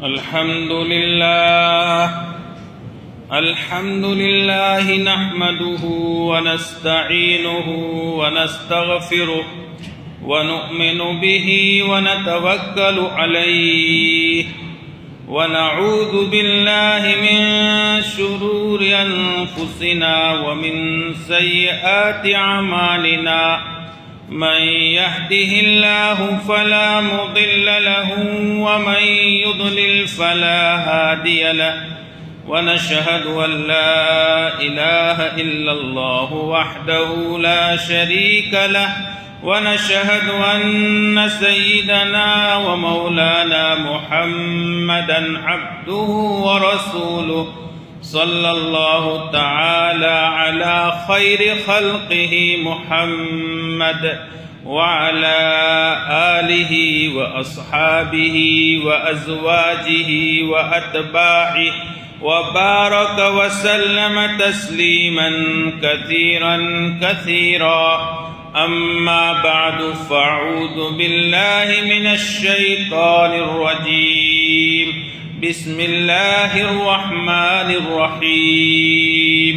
الحمد لله نحمده ونستعينه ونستغفره ونؤمن به ونتوكل عليه ونعوذ بالله من شرور أنفسنا ومن سيئات أعمالنا من يهده الله فلا مضل له ومن يضلل فلا هادي له ونشهد أن لا إله إلا الله وحده لا شريك له ونشهد أن سيدنا ومولانا محمدا عبده ورسوله صلى الله تعالى على خير خلقه محمد وعلى آله وأصحابه وأزواجه وأتباعه وبارك وسلم تسليما كثيرا كثيرا. أما بعد فأعوذ بالله من الشيطان الرجيم. بسم الله الرحمن الرحيم.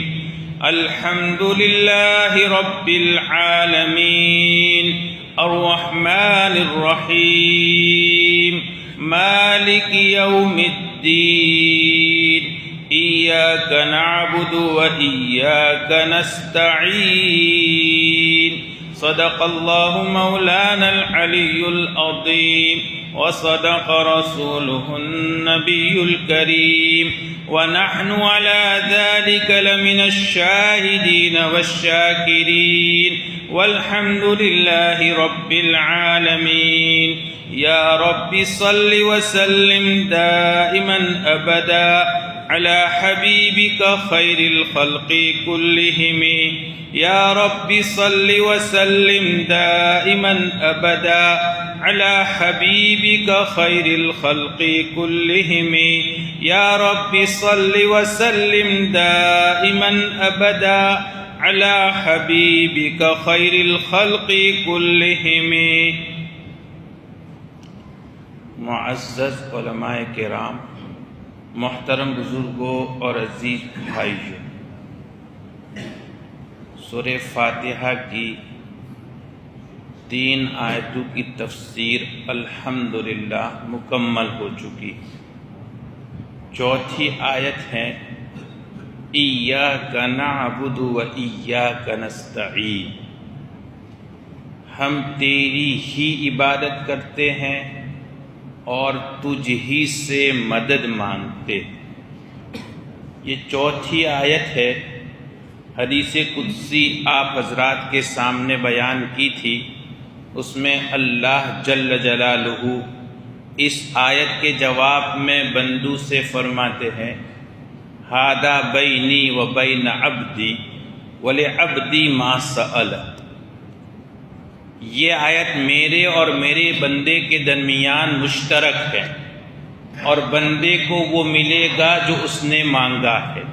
الحمد لله رب العالمين الرحمن الرحيم مالك يوم الدين إياك نعبد وإياك نستعين. صدق الله مولانا العلي العظيم وصدق رسوله النبي الكريم ونحن على ذلك لمن الشاهدين والشاكرين والحمد لله رب العالمين. يا رب صل وسلم دائما أبدا على حبيبك خير الخلق كلهم. يا رب صل وسلم دائما أبدا على حبيبك خير الخلق كلهم. يا رب صل وسلم دائما أبدا على حبيبك خير الخلق كلهم. معزز علماء کرام، محترم بزرگوں اور عزیز بھائیوں، سورہ فاتحہ کی 3 آیتوں کی تفسیر الحمدللہ مکمل ہو چکی. چوتھی آیت ہے ایاک نعبد و ایاک نستعین. ہم تیری ہی عبادت کرتے ہیں اور تجھ ہی سے مدد مانگتے. یہ چوتھی آیت ہے. حدیث قدسی آپ حضرات کے سامنے بیان کی تھی. اس میں اللہ جل جلالہ اس آیت کے جواب میں بندوں سے فرماتے ہیں ھذا بینی و بین عبدی ولعبدی ما سأل. یہ آیت میرے اور میرے بندے کے درمیان مشترک ہے اور بندے کو وہ ملے گا جو اس نے مانگا ہے.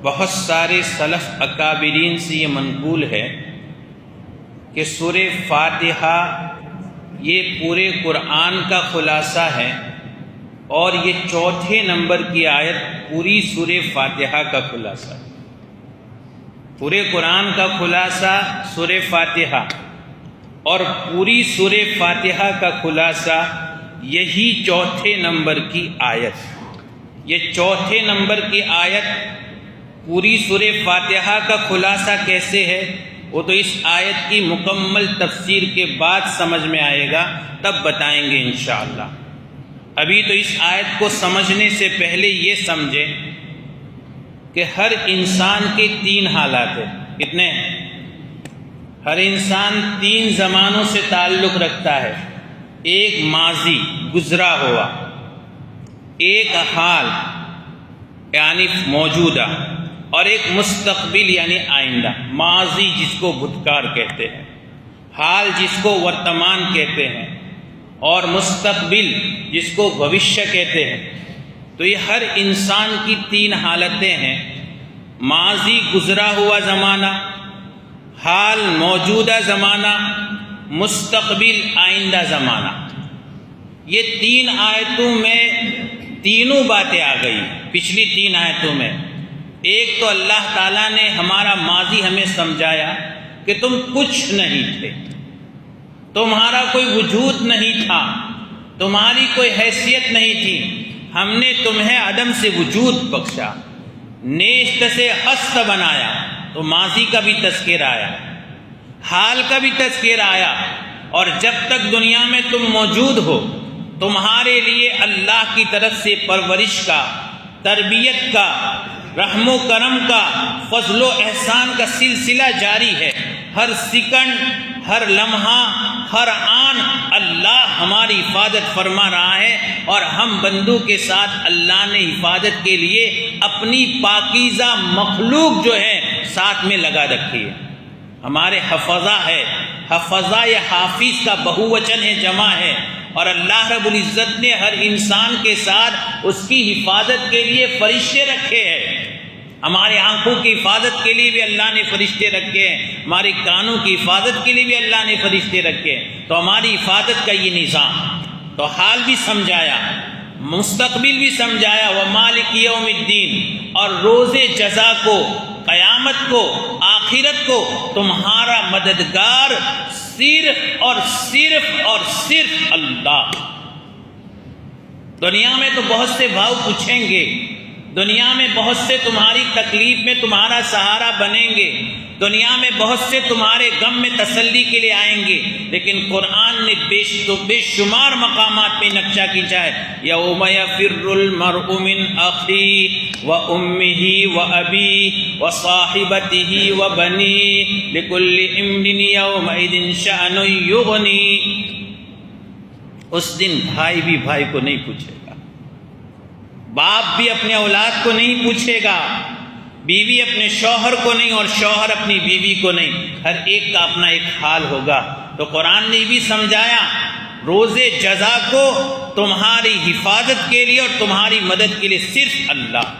بہت سارے سلف اکابرین سے یہ منقول ہے کہ سورہ فاتحہ یہ پورے قرآن کا خلاصہ ہے اور یہ چوتھے نمبر کی آیت پوری سورہ فاتحہ کا خلاصہ ہے. پورے قرآن کا خلاصہ سورہ فاتحہ اور پوری سورہ فاتحہ کا خلاصہ یہی چوتھے نمبر کی آیت. یہ چوتھے نمبر کی آیت پوری سورہ فاتحہ کا خلاصہ کیسے ہے وہ تو اس آیت کی مکمل تفسیر کے بعد سمجھ میں آئے گا، تب بتائیں گے انشاءاللہ. ابھی تو اس آیت کو سمجھنے سے پہلے یہ سمجھیں کہ ہر انسان کے 3 حالات ہیں. کتنے ہیں؟ ہر انسان 3 زمانوں سے تعلق رکھتا ہے. ایک ماضی گزرا ہوا، ایک حال یعنی موجودہ، اور ایک مستقبل یعنی آئندہ. ماضی جس کو بھوتکار کہتے ہیں، حال جس کو ورتمان کہتے ہیں، اور مستقبل جس کو بھوشیہ کہتے ہیں. تو یہ ہر انسان کی 3 حالتیں ہیں. ماضی گزرا ہوا زمانہ، حال موجودہ زمانہ، مستقبل آئندہ زمانہ. یہ 3 آیتوں میں تینوں باتیں آ گئی، پچھلی 3 آیتوں میں۔ ایک تو اللہ تعالیٰ نے ہمارا ماضی ہمیں سمجھایا کہ تم کچھ نہیں تھے، تمہارا کوئی وجود نہیں تھا، تمہاری کوئی حیثیت نہیں تھی، ہم نے تمہیں عدم سے وجود بخشا، نیست سے ہست بنایا، تو ماضی کا بھی تذکرہ آیا، حال کا بھی تذکرہ آیا، اور جب تک دنیا میں تم موجود ہو تمہارے لیے اللہ کی طرف سے پرورش کا، تربیت کا، رحم و کرم کا، فضل و احسان کا سلسلہ جاری ہے۔ ہر سیکنڈ، ہر لمحہ، ہر آن اللہ ہماری حفاظت فرما رہا ہے، اور ہم بندوں کے ساتھ اللہ نے حفاظت کے لیے اپنی پاکیزہ مخلوق جو ہے ساتھ میں لگا رکھی ہے۔ ہمارے حفظہ ہے، حفظہ یا حافظ کا بہووچن ہے، جمع ہے، اور اللہ رب العزت نے ہر انسان کے ساتھ اس کی حفاظت کے لیے فرشتے رکھے ہیں۔ ہمارے آنکھوں کی حفاظت کے لیے بھی اللہ نے فرشتے رکھے ہیں، ہمارے کانوں کی حفاظت کے لیے بھی اللہ نے فرشتے رکھے ہیں۔ تو ہماری حفاظت کا یہ نظام، تو حال بھی سمجھایا، مستقبل بھی سمجھایا، ومالک یوم الدین، اور روز جزا کو، قیامت کو، آخرت کو تمہارا مددگار صرف اور صرف اللہ۔ دنیا میں تو بہت سے بھاؤ پوچھیں گے، دنیا میں بہت سے تمہاری تکلیف میں تمہارا سہارا بنیں گے، دنیا میں بہت سے تمہارے غم میں تسلی کے لیے آئیں گے، لیکن قرآن نے بے شمار مقامات پہ نقشہ کھینچا ہے۔ یوم یفر المرء من اخیہ وامہ وابیہ وصاحبتہ وبنیہ لکل امرئ یومئذ شأن یغنیہ۔ اس دن بھائی بھی بھائی کو نہیں پوچھے گا، باپ بھی اپنے اولاد کو نہیں پوچھے گا، بیوی اپنے شوہر کو نہیں، اور شوہر اپنی بیوی کو نہیں، ہر ایک کا اپنا ایک حال ہوگا۔ تو قرآن نے بھی سمجھایا روز جزا کو تمہاری حفاظت کے لیے اور تمہاری مدد کے لیے صرف اللہ۔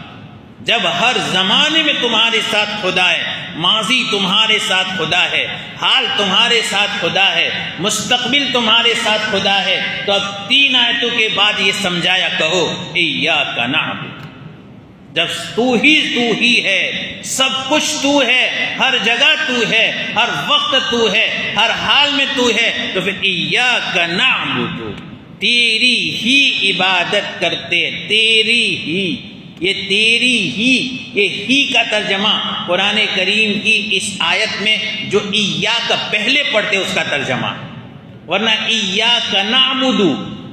جب ہر زمانے میں تمہارے ساتھ خدا ہے، ماضی تمہارے ساتھ خدا ہے، حال تمہارے ساتھ خدا ہے، مستقبل تمہارے ساتھ خدا ہے، تو اب 3 آیتوں کے بعد یہ سمجھایا، کہو ایاک نعبد۔ جب تو ہی ہے، سب کچھ تو ہے، ہر جگہ تو ہے، ہر وقت تو ہے، ہر حال میں تو ہے، تو پھر ایاک نعبد، تیری ہی عبادت کرتے، تیری ہی، یہ تیری ہی، یہ ہی کا ترجمہ قرآن کریم کی اس آیت میں جو ایاک پہلے پڑھتے اس کا ترجمہ، ورنہ ایاک نعبد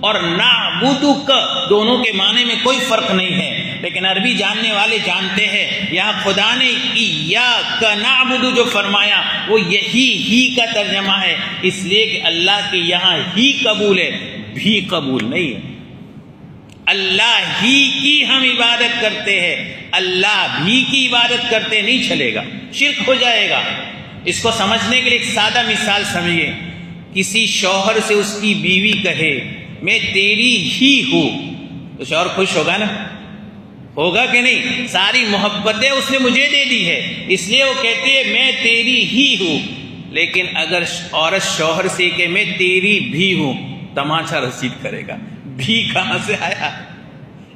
اور نعبدک دونوں کے معنی میں کوئی فرق نہیں ہے، لیکن عربی جاننے والے جانتے ہیں یہاں خدا نے ایاک نعبد جو فرمایا وہ یہی ہی کا ترجمہ ہے، اس لیے کہ اللہ کے یہاں ہی قبول ہے، بھی قبول نہیں ہے۔ اللہ ہی کی ہم عبادت کرتے ہیں، اللہ بھی کی عبادت کرتے نہیں چلے گا، شرک ہو جائے گا۔ اس کو سمجھنے کے لیے ایک سادہ مثال سمجھیے، کسی شوہر سے اس کی بیوی کہے میں تیری ہی ہوں، تو شوہر خوش ہوگا نا؟ ہوگا کہ نہیں؟ ساری محبتیں اس نے مجھے دے دی ہے، اس لیے وہ کہتی ہے میں تیری ہی ہوں۔ لیکن اگر عورت شوہر سے کہ میں تیری بھی ہوں، تماشا رسید کرے گا، بھی کہاں سے آیا؟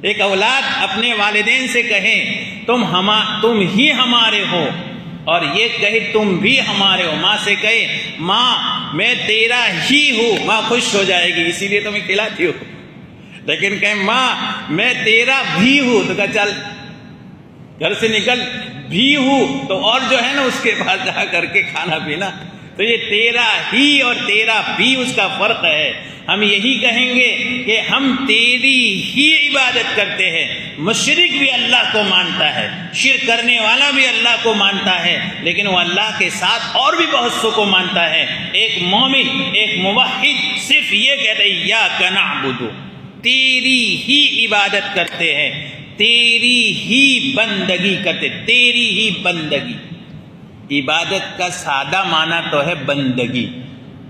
ایک اولاد اپنے والدین سے کہیں تم ہی ہمارے ہو، اور یہ کہے تم بھی ہمارے ہو، ماں سے کہے ماں میں تیرا ہی ہوں، ماں خوش ہو جائے گی، اسی لیے تمہیں کھلاتی ہو۔ لیکن کہے ماں میں تیرا بھی ہوں، تو کہا چل گھر سے نکل، بھی ہوں تو اور جو ہے نا اس کے بعد جا کر کے کھانا پینا۔ تو یہ تیرا ہی اور تیرا بھی اس کا فرق ہے۔ ہم یہی کہیں گے کہ ہم تیری ہی عبادت کرتے ہیں۔ مشرک بھی اللہ کو مانتا ہے، شرک کرنے والا بھی اللہ کو مانتا ہے، لیکن وہ اللہ کے ساتھ اور بھی بہت سو کو مانتا ہے۔ ایک مومن، ایک موحد صرف یہ کہتا ہے ایاک نعبد، تیری ہی عبادت کرتے ہیں، تیری ہی بندگی کرتے، تیری ہی بندگی۔ عبادت کا سادہ معنی تو ہے بندگی،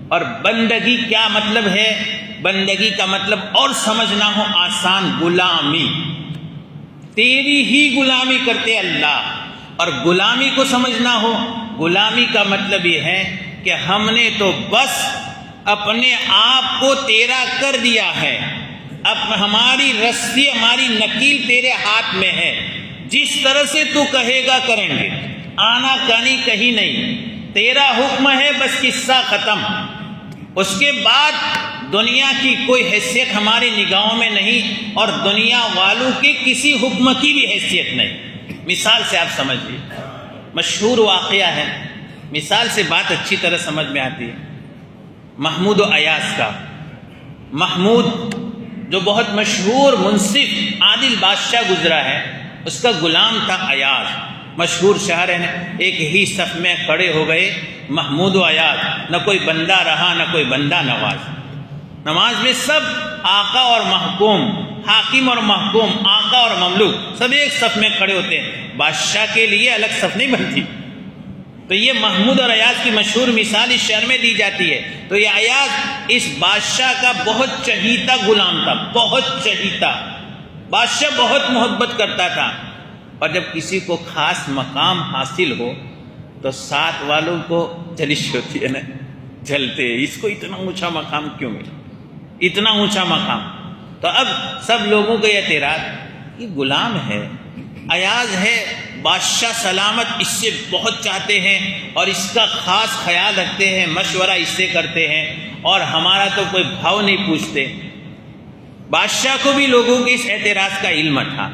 اور بندگی کیا مطلب ہے؟ بندگی کا مطلب اور سمجھنا ہو آسان، غلامی، تیری ہی غلامی کرتے اللہ۔ اور غلامی کو سمجھنا ہو، غلامی کا مطلب یہ ہے کہ ہم نے تو بس اپنے آپ کو تیرا کر دیا ہے، اب ہماری رسی ہماری نکیل تیرے ہاتھ میں ہے، جس طرح سے تو کہے گا کریں گے، آنا کانی کہیں نہیں، تیرا حکم ہے، بس قصہ ختم۔ اس کے بعد دنیا کی کوئی حیثیت ہماری نگاہوں میں نہیں، اور دنیا والوں کے کسی حکم کی بھی حیثیت نہیں۔ مثال سے آپ سمجھیے، مشہور واقعہ ہے، مثال سے بات اچھی طرح سمجھ میں آتی ہے۔ محمود و ایاز کا، محمود جو بہت مشہور منصف عادل بادشاہ گزرا ہے، اس کا غلام تھا ایاز، مشہور شہر ہے۔ ایک ہی صف میں کھڑے ہو گئے محمود و ایاز، نہ کوئی بندہ رہا نہ کوئی بندہ نواز۔ نماز میں سب آقا اور محکوم، حاکم اور محکوم، آقا اور مملوک سب ایک صف میں کھڑے ہوتے ہیں، بادشاہ کے لیے الگ صف نہیں بنتی۔ تو یہ محمود اور ایاز کی مشہور مثال اس شہر میں دی جاتی ہے۔ تو یہ ایاز اس بادشاہ کا بہت چہیتا غلام تھا، بہت چہیتا، بادشاہ بہت محبت کرتا تھا، اور جب کسی کو خاص مقام حاصل ہو تو ساتھ والوں کو جلش ہوتی ہے نا، جلتے اس کو اتنا اونچا مقام کیوں ملا، اتنا اونچا مقام۔ تو اب سب لوگوں کا اعتراض، یہ غلام ہے، ایاز ہے، بادشاہ سلامت اس سے بہت چاہتے ہیں اور اس کا خاص خیال رکھتے ہیں، مشورہ اس سے کرتے ہیں، اور ہمارا تو کوئی بھاؤ نہیں پوچھتے۔ بادشاہ کو بھی لوگوں کے اس اعتراض کا علم تھا،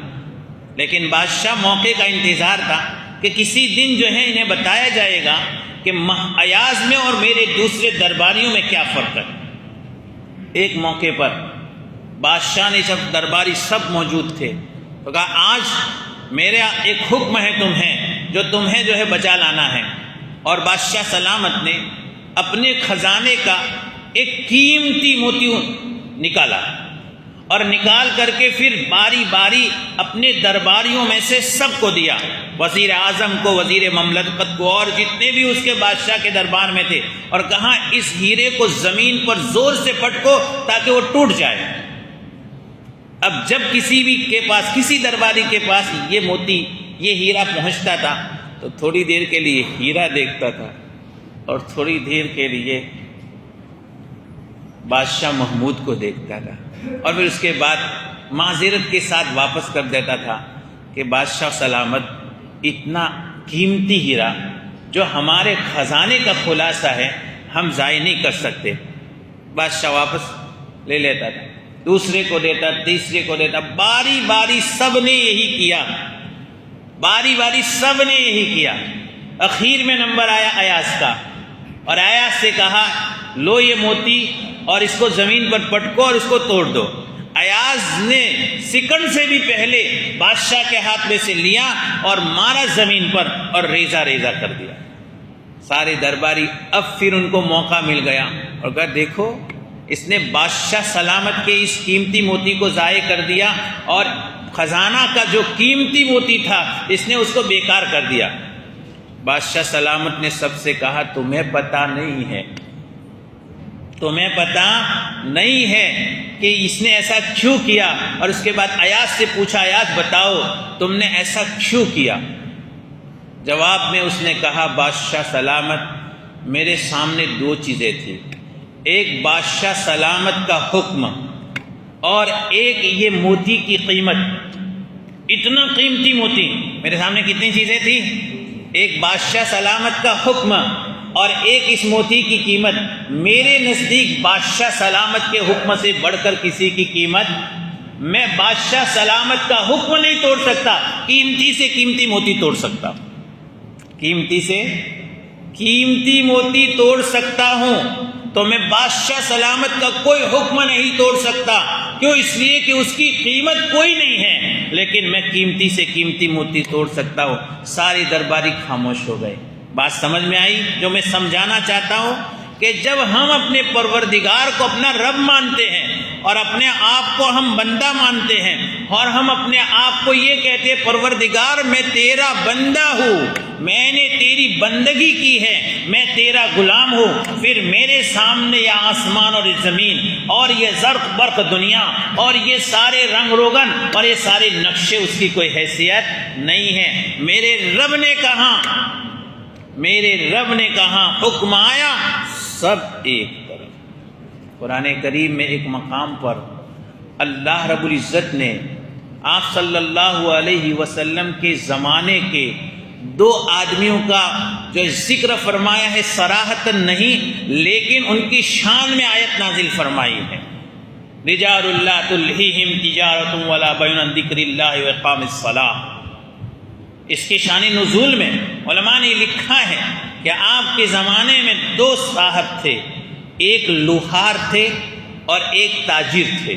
لیکن بادشاہ موقع کا انتظار تھا کہ کسی دن جو ہے انہیں بتایا جائے گا کہ ایاز میں اور میرے دوسرے درباریوں میں کیا فرق ہے۔ ایک موقع پر بادشاہ نے، جب درباری سب موجود تھے، تو کہا آج میرا ایک حکم ہے تمہیں، جو تمہیں جو ہے بچا لانا ہے۔ اور بادشاہ سلامت نے اپنے خزانے کا ایک قیمتی موتی نکالا، اور نکال کر کے پھر باری باری اپنے درباریوں میں سے سب کو دیا، وزیر اعظم کو، وزیر مملکت کو، اور جتنے بھی اس کے بادشاہ کے دربار میں تھے، اور کہا اس ہیرے کو زمین پر زور سے پٹکو تاکہ وہ ٹوٹ جائے۔ اب جب کسی بھی کے پاس، کسی درباری کے پاس یہ موتی، یہ ہیرا پہنچتا تھا، تو تھوڑی دیر کے لیے ہیرا دیکھتا تھا، اور تھوڑی دیر کے لیے بادشاہ محمود کو دیکھتا تھا، اور پھر اس کے بعد معذرت کے ساتھ واپس کر دیتا تھا کہ بادشاہ سلامت، اتنا قیمتی ہیرا جو ہمارے خزانے کا خلاصہ ہے ہم ضائع نہیں کر سکتے۔ بادشاہ واپس لے لیتا تھا، دوسرے کو دیتا، تیسرے کو دیتا، باری باری سب نے یہی کیا، باری باری سب نے یہی کیا۔ اخیر میں نمبر آیا ایاز کا، اور ایاز سے کہا لو یہ موتی اور اس کو زمین پر پٹکو اور اس کو توڑ دو۔ ایاز نے سیکنڈ سے بھی پہلے بادشاہ کے ہاتھ میں سے لیا اور مارا زمین پر، اور ریزہ ریزہ کر دیا۔ سارے درباری، اب پھر ان کو موقع مل گیا، اور کہا دیکھو اس نے بادشاہ سلامت کے اس قیمتی موتی کو ضائع کر دیا، اور خزانہ کا جو قیمتی موتی تھا اس نے اس کو بیکار کر دیا۔ بادشاہ سلامت نے سب سے کہا تمہیں پتہ نہیں ہے، تمہیں پتہ نہیں ہے کہ اس نے ایسا کیوں کیا۔ اور اس کے بعد ایاز سے پوچھا ایاز بتاؤ تم نے ایسا کیوں کیا؟ جواب میں اس نے کہا بادشاہ سلامت میرے سامنے دو چیزیں تھیں، ایک بادشاہ سلامت کا حکم اور ایک یہ موتی کی قیمت۔ اتنا قیمتی موتی میرے سامنے کتنی چیزیں تھیں؟ ایک بادشاہ سلامت کا حکم اور ایک اس موتی کی قیمت۔ میرے نزدیک بادشاہ سلامت کے حکم سے بڑھ کر کسی کی قیمت، میں بادشاہ سلامت کا حکم نہیں توڑ سکتا، قیمتی سے قیمتی موتی توڑ سکتا، قیمتی سے قیمتی موتی توڑ سکتا ہوں، تو میں بادشاہ سلامت کا کوئی حکم نہیں توڑ سکتا۔ کیوں؟ اس لیے کہ اس کی قیمت کوئی نہیں ہے، لیکن میں قیمتی سے قیمتی موتی توڑ سکتا ہوں۔ سارے درباری خاموش ہو گئے۔ بات سمجھ میں آئی؟ جو میں سمجھانا چاہتا ہوں کہ جب ہم اپنے پروردگار کو اپنا رب مانتے ہیں اور اپنے آپ کو ہم بندہ مانتے ہیں، اور ہم اپنے آپ کو یہ کہتے ہیں پروردگار میں تیرا بندہ ہوں، میں نے تیری بندگی کی ہے، میں تیرا غلام ہوں، پھر میرے سامنے یہ آسمان اور یہ زمین اور یہ زرق برق دنیا اور یہ سارے رنگ روگن اور یہ سارے نقشے اس کی کوئی حیثیت نہیں ہے۔ میرے رب نے کہا، میرے رب نے کہا، حکم آیا، سب ایک طرف۔ قرآن کریم میں ایک مقام پر اللہ رب العزت نے آپ صلی اللہ علیہ وسلم کے زمانے کے 2 آدمیوں کا جو ذکر فرمایا ہے صراحتاً نہیں، لیکن ان کی شان میں آیت نازل فرمائی ہے۔ رجال لا تلہیہم تجارۃ ولا بیع عن ذکر اللہ واقام الصلاۃ۔ اس کے شان نزول میں علماء نے لکھا ہے کہ آپ کے زمانے میں 2 صاحب تھے، ایک لوہار تھے اور ایک تاجر تھے۔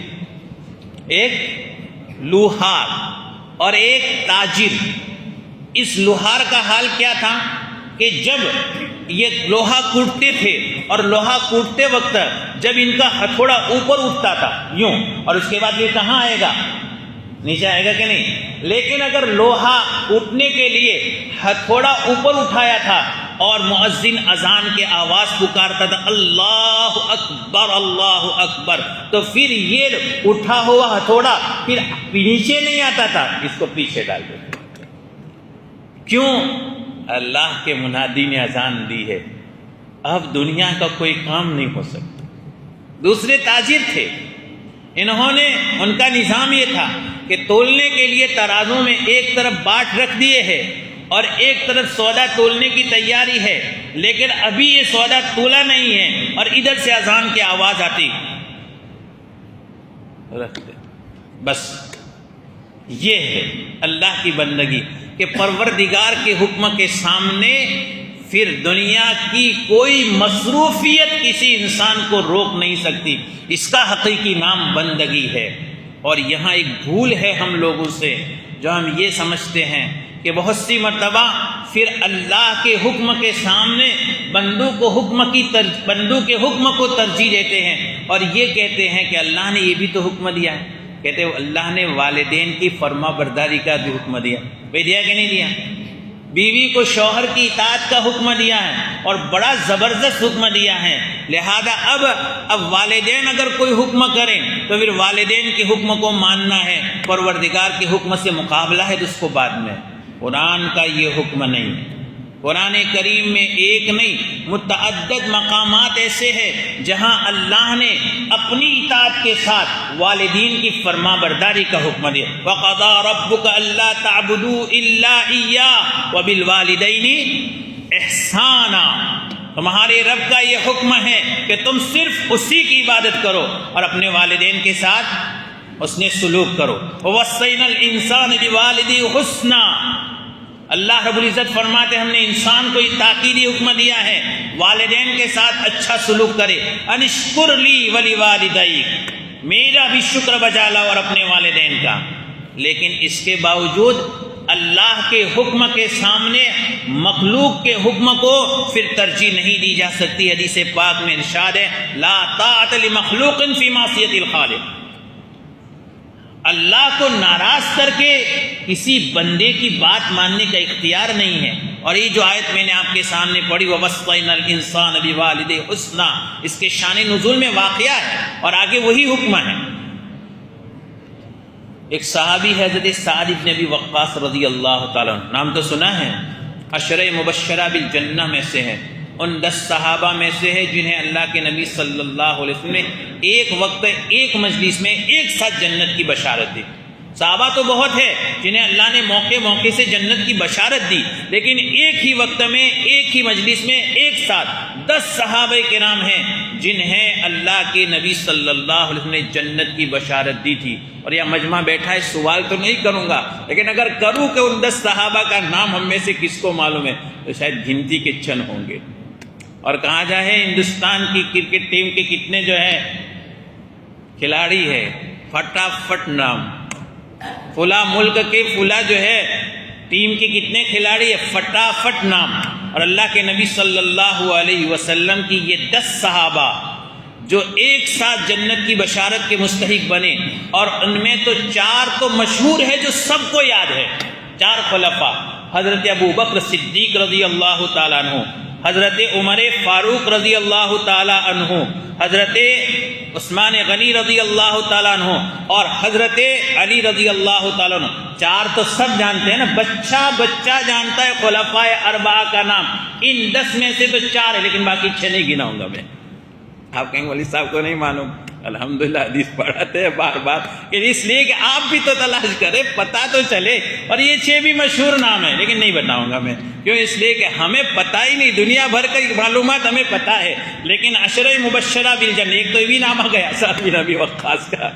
ایک لوہار اور ایک تاجر۔ اس لوہار کا حال کیا تھا کہ جب یہ لوہا کوٹتے تھے اور لوہا کوٹتے وقت جب ان کا ہتھوڑا اوپر اٹھتا تھا یوں، اور اس کے بعد یہ کہاں آئے گا؟ نیچے آئے گا کہ نہیں؟ لیکن اگر لوہا اٹھنے کے لیے ہتھوڑا اوپر اٹھایا تھا اور مؤذن اذان کے آواز پکارتا تھا اللہ اکبر اللہ اکبر، تو پھر یہ اٹھا ہوا ہتھوڑا پھر نیچے نہیں آتا تھا، اس کو پیچھے ڈال دیتے۔ کیوں؟ اللہ کے منادی نے اذان دی ہے، اب دنیا کا کوئی کام نہیں ہو سکتا۔ دوسرے تاجر تھے، انہوں نے، ان کا نظام یہ تھا کہ تولنے کے لیے ترازوں میں ایک طرف باٹ رکھ دیے ہے اور ایک طرف سودا تولنے کی تیاری ہے، لیکن ابھی یہ سودا تولا نہیں ہے اور ادھر سے اذان کی آواز آتی، رکھ دے۔ بس یہ ہے اللہ کی بندگی کہ پروردگار کے حکم کے سامنے پھر دنیا کی کوئی مصروفیت کسی انسان کو روک نہیں سکتی۔ اس کا حقیقی نام بندگی ہے۔ اور یہاں ایک بھول ہے ہم لوگوں سے، جو ہم یہ سمجھتے ہیں کہ بہت سی مرتبہ پھر اللہ کے حکم کے سامنے بندوں کے حکم کو ترجیح دیتے ہیں اور یہ کہتے ہیں کہ اللہ نے یہ بھی تو حکم دیا ہے۔ کہتے ہیں اللہ نے والدین کی فرما برداری کا بھی حکم دیا، بھئی دیا کہ نہیں دیا؟ بیوی کو شوہر کی اطاعت کا حکم دیا ہے اور بڑا زبردست حکم دیا ہے، لہذا اب والدین اگر کوئی حکم کریں تو پھر والدین کے حکم کو ماننا ہے، پروردگار کے حکم سے مقابلہ ہے تو اس کو بعد میں۔ قرآن کا یہ حکم نہیں ہے۔ قرآن کریم میں ایک نہیں متعدد مقامات ایسے ہیں جہاں اللہ نے اپنی اطاعت کے ساتھ والدین کی فرما برداری کا حکم دیا۔ وَقَضَىٰ رَبُّكَ أَلَّا تَعْبُدُوا إِلَّا إِيَّاهُ وَبِالْوَالِدَيْنِ إِحْسَانًا۔ تمہارے رب کا یہ حکم ہے کہ تم صرف اسی کی عبادت کرو اور اپنے والدین کے ساتھ اس نے سلوک کرو۔ وَوَصَّيْنَا الْإِنسَانَ بِوَالِدِهِ حُسْنًا۔ اللہ رب العزت فرماتے ہم نے انسان کو یہ تاکیدی حکم دیا ہے والدین کے ساتھ اچھا سلوک کرے۔ انشکر لی ولیوالدیک، میرا بھی شکر بجا لاؤ اور اپنے والدین کا۔ لیکن اس کے باوجود اللہ کے حکم کے سامنے مخلوق کے حکم کو پھر ترجیح نہیں دی جا سکتی۔ حدیث پاک میں ارشاد ہے لا طاعت لمخلوق فی معصیت الخالق۔ اللہ کو ناراض کر کے کسی بندے کی بات ماننے کا اختیار نہیں ہے۔ اور یہ جو آیت میں نے آپ کے سامنے پڑھی وَوَصَّيْنَا الْإِنسَانَ بِوَالِدَيْهِ حُسْنًا، اس کے شان نزول میں واقعہ ہے اور آگے وہی حکم ہے۔ ایک صحابی ہے حضرت سعد بن ابی وقاص رضی اللہ تعالیٰ عنہ، نام تو سنا ہے، عشرہ مبشرہ بالجنہ میں سے ہے، ان 10 صحابہ میں سے ہے جنہیں اللہ کے نبی صلی اللہ علیہ وسلم نے ایک وقت ایک مجلس میں ایک ساتھ جنت کی بشارت دی۔ صحابہ تو بہت ہے جنہیں اللہ نے موقع موقع سے جنت کی بشارت دی، لیکن ایک ہی وقت میں ایک ہی مجلس میں ایک ساتھ 10 صحابہ کرام ہیں جنہیں اللہ کے نبی صلی اللہ علیہ وسلم نے جنت کی بشارت دی تھی۔ اور یہ مجمع بیٹھا ہے، سوال تو نہیں کروں گا، لیکن اگر کروں کہ ان 10 صحابہ کا نام ہم میں سے کس کو معلوم ہے تو شاید گنتی کے چند ہوں گے۔ اور کہا جائے ہندوستان کی کرکٹ ٹیم کے کتنے جو ہے کھلاڑی ہے، فٹافٹ نام، فلاں ملک کے فلاں جو ہے ٹیم کے کتنے کھلاڑی ہے، فٹافٹ نام۔ اور اللہ کے نبی صلی اللہ علیہ وسلم کی یہ 10 صحابہ جو ایک ساتھ جنت کی بشارت کے مستحق بنے، اور ان میں تو 4 تو مشہور ہے جو سب کو یاد ہے، 4 خلفاء، حضرت ابو بکر صدیق رضی اللہ تعالیٰ عنہ، حضرت عمر فاروق رضی اللہ تعالیٰ عنہ، حضرت عثمان غنی رضی اللہ تعالیٰ عنہ اور حضرت علی رضی اللہ تعالیٰ عنہ۔ 4 تو سب جانتے ہیں نا، بچہ بچہ جانتا ہے خلفاء اربعہ کا نام۔ ان 10 میں سے تو 4 ہے، لیکن باقی 6 نہیں گنا ہوں گا میں۔ آپ کہیں گے ولی صاحب کو نہیں معلوم، الحمدللہ حدیث پڑھاتے ہیں بار بار، اس لیے کہ آپ بھی تو تلاش کریں، پتہ تو چلے۔ اور یہ 6 بھی مشہور نام ہے لیکن نہیں بتاؤں گا میں، کیوں؟ اس لیے کہ ہمیں پتہ ہی نہیں، دنیا بھر کی معلومات ہمیں پتہ ہے لیکن عشرہ مبشرہ بالجنہ ایک تو یہ بھی نام آ گیا سعد بن ابی وقاص کا،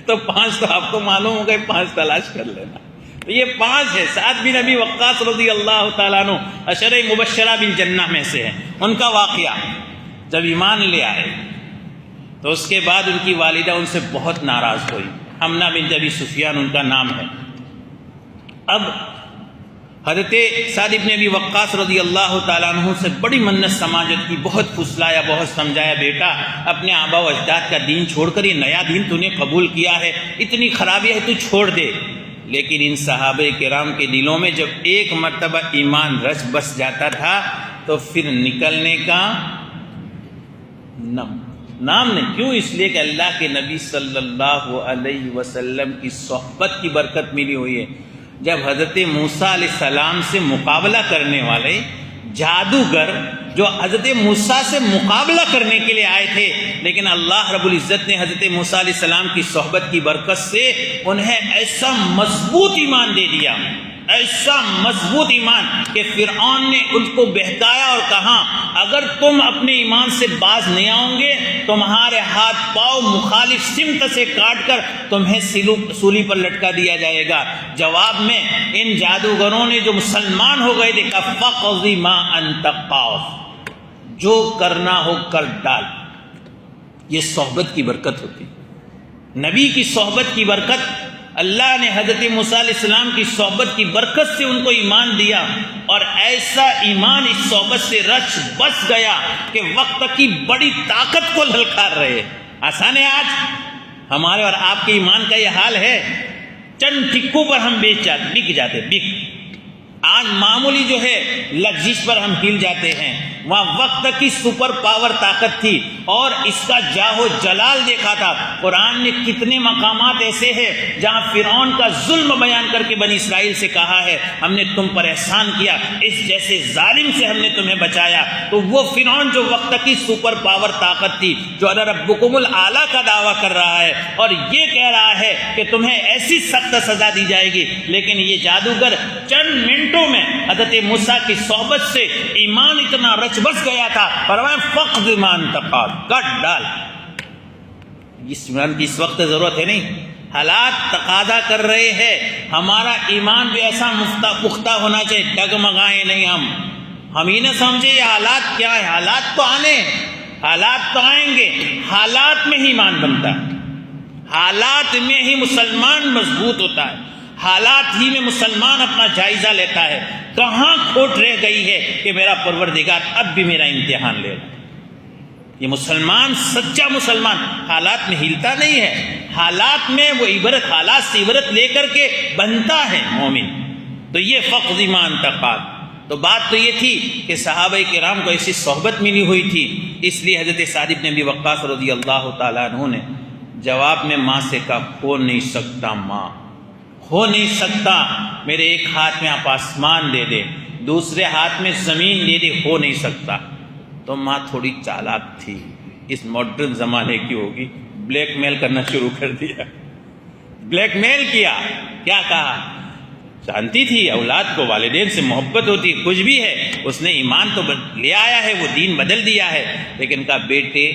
تو 5 تو آپ کو معلوم ہو گئے، 5 تلاش کر لینا۔ تو یہ 5 ہے، سعد بن ابی وقاص رضی اللہ تعالیٰ عنہ عشرہ مبشرہ بالجنہ میں سے ہیں۔ ان کا واقعہ، جب ایمان لے آئے تو اس کے بعد ان کی والدہ ان سے بہت ناراض ہوئی، حمنہ بنت ابی سفیان ان کا نام ہے۔ اب حضرت سعد بن ابی وقاص رضی اللہ تعالیٰ عنہ سے بڑی منت سماجت کی، بہت پھسلایا، بہت سمجھایا، بیٹا اپنے آبا و اجداد کا دین چھوڑ کر یہ نیا دین تو نے قبول کیا ہے، اتنی خرابی ہے تو چھوڑ دے۔ لیکن ان صحابہ کرام کے دلوں میں جب ایک مرتبہ ایمان رچ بس جاتا تھا تو پھر نکلنے کا نام نہیں۔ کیوں؟ اس لیے کہ اللہ کے نبی صلی اللہ علیہ وسلم کی صحبت کی برکت ملی ہوئی ہے۔ جب حضرت موسیٰ علیہ السلام سے مقابلہ کرنے والے جادوگر جو حضرت موسیٰ سے مقابلہ کرنے کے لیے آئے تھے، لیکن اللہ رب العزت نے حضرت موسیٰ علیہ السلام کی صحبت کی برکت سے انہیں ایسا مضبوط ایمان دے دیا، ایسا مضبوط ایمان کہ فرعون نے ان کو بہکایا اور کہا اگر تم اپنے ایمان سے باز نہیں آؤ گے تمہارے ہاتھ پاؤں مخالف سمت سے کاٹ کر تمہیں سولی پر لٹکا دیا جائے گا۔ جواب میں ان جادوگروں نے جو مسلمان ہو گئے تھے کہا فَقْضِ مَا أَنْتَ قَاضٍ، جو کرنا ہو کر ڈال۔ یہ صحبت کی برکت ہوتی، نبی کی صحبت کی برکت۔ اللہ نے حضرت موسیٰ علیہ السلام کی صحبت کی برکت سے ان کو ایمان دیا، اور ایسا ایمان اس صحبت سے رچ بس گیا کہ وقت کی بڑی طاقت کو للکار رہے۔ آسان ہے آج ہمارے اور آپ کے ایمان کا یہ حال ہے، چند ٹکوں پر ہم بک جاتے۔ آج معمولی جو ہے لغزش پر ہم ہل جاتے ہیں، وہاں وقت کی سپر پاور طاقت تھی اور اس کا جاہ و جلال دیکھا تھا۔ قرآن نے کتنے مقامات ایسے ہیں جہاں فرعون کا ظلم بیان کر کے بنی اسرائیل سے کہا ہے ہم نے تم پر احسان کیا، اس جیسے ظالم سے ہم نے تمہیں بچایا۔ تو وہ فرعون جو وقت کی سپر پاور طاقت تھی، جو انا ربکم الاعلیٰ کا دعویٰ کر رہا ہے اور یہ کہہ رہا ہے کہ تمہیں ایسی سخت سزا دی جائے گی، لیکن یہ جادوگر چند منٹوں میں حضرت موسیٰ کی صحبت سے ایمان اتنا رچ بس گیا تھا، فرمایا فقد ایمان تقاد، کٹ ڈال۔ اس ایمان کی اس وقت ضرورت ہے نہیں، حالات تقاضا کر رہے ہیں، ہمارا ایمان بھی ایسا پختہ ہونا چاہیے، ڈگمگائیں نہیں ہم ہی نہ سمجھے یہ حالات کیا ہے، حالات تو آنے ہیں، حالات تو آئیں گے، حالات میں ہی ایمان بنتا ہے، حالات میں ہی مسلمان مضبوط ہوتا ہے، حالات ہی میں مسلمان اپنا جائزہ لیتا ہے، کہاں کھوٹ رہ گئی ہے کہ میرا پروردگار اب بھی میرا امتحان لے رہا۔ یہ مسلمان، سچا مسلمان حالات میں ہلتا نہیں ہے، حالات میں وہ عبرت، حالات سے عبرت لے کر کے بنتا ہے مومن۔ تو یہ فقد ایمان تقاد۔ تو بات تو یہ تھی کہ صحابہ کرام کو ایسی صحبت ملی ہوئی تھی، اس لیے حضرت سعد بن ابی وقاص رضی اللہ تعالیٰ عنہ نے جواب میں ماں سے کہا ہو نہیں سکتا ماں، ہو نہیں سکتا، میرے ایک ہاتھ میں آپ آسمان دے دے، دوسرے ہاتھ میں زمین دے دے، ہو نہیں سکتا۔ تو ماں تھوڑی چالاک تھی، اس ماڈرن زمانے کی ہوگی، بلیک میل کرنا شروع کر دیا، بلیک میل کیا۔ کیا کہا؟ جانتی تھی اولاد کو والدین سے محبت ہوتی، کچھ بھی ہے، اس نے ایمان تو لے آیا ہے، وہ دین بدل دیا ہے، لیکن کہا بیٹے